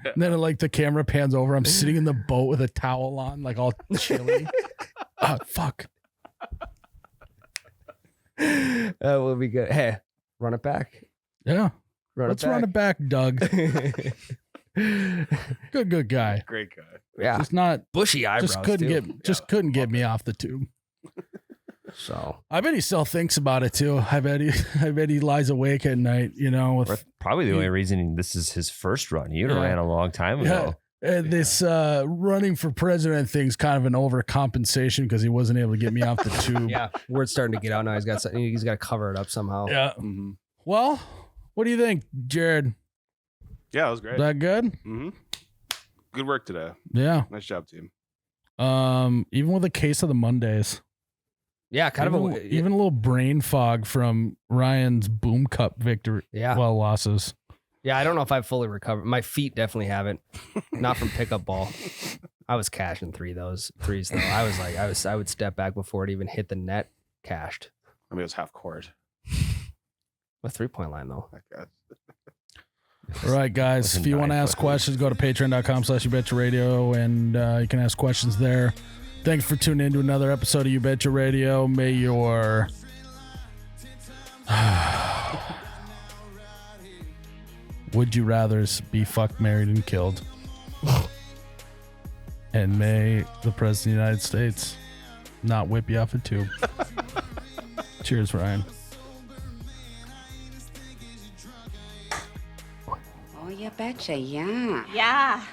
S1: And then like the camera pans over. I'm sitting in the boat with a towel on, like all chilly. Fuck.
S3: That will be good. Hey, run it back.
S1: Yeah. Let's run it back, Doug. Good guy.
S4: Great guy.
S3: Yeah.
S1: Just not
S3: Bushy eyebrows.
S1: couldn't get me off the tube.
S3: So
S1: I bet he still thinks about it too. I bet he lies awake at night, with
S2: Probably the only reason this is his first run. You'd have
S1: Yeah.
S2: ran a long time
S1: Yeah.
S2: ago.
S1: And this running for president thing's kind of an overcompensation because he wasn't able to get me off the tube.
S3: yeah, word's starting to get out now. He's got to cover it up somehow.
S1: Yeah.
S4: Mm-hmm.
S1: Well, what do you think, Jared?
S4: Yeah, it was great.
S1: Is that good?
S4: Mm-hmm. Good work today.
S1: Yeah.
S4: Nice job, team.
S1: Even with a case of the Mondays.
S3: Yeah, kind of
S1: even a little brain fog from Ryan's Boom Cup victory.
S3: Yeah.
S1: Well, losses.
S3: Yeah, I don't know if I've fully recovered. My feet definitely haven't. Not from pickup ball. I was cashing threes though. I would step back before it even hit the net. Cashed.
S4: I mean, it was half court.
S3: A 3-point line though.
S4: I guess.
S1: All right, guys. If you want to ask questions, go to patreon.com/YouBetchaRadio and you can ask questions there. Thanks for tuning in to another episode of You Betcha Radio. May your would you rathers be fucked, married, and killed. And may the President of the United States not whip you off a tube. Cheers, Ryan.
S5: Oh, you betcha, yeah.
S6: Yeah.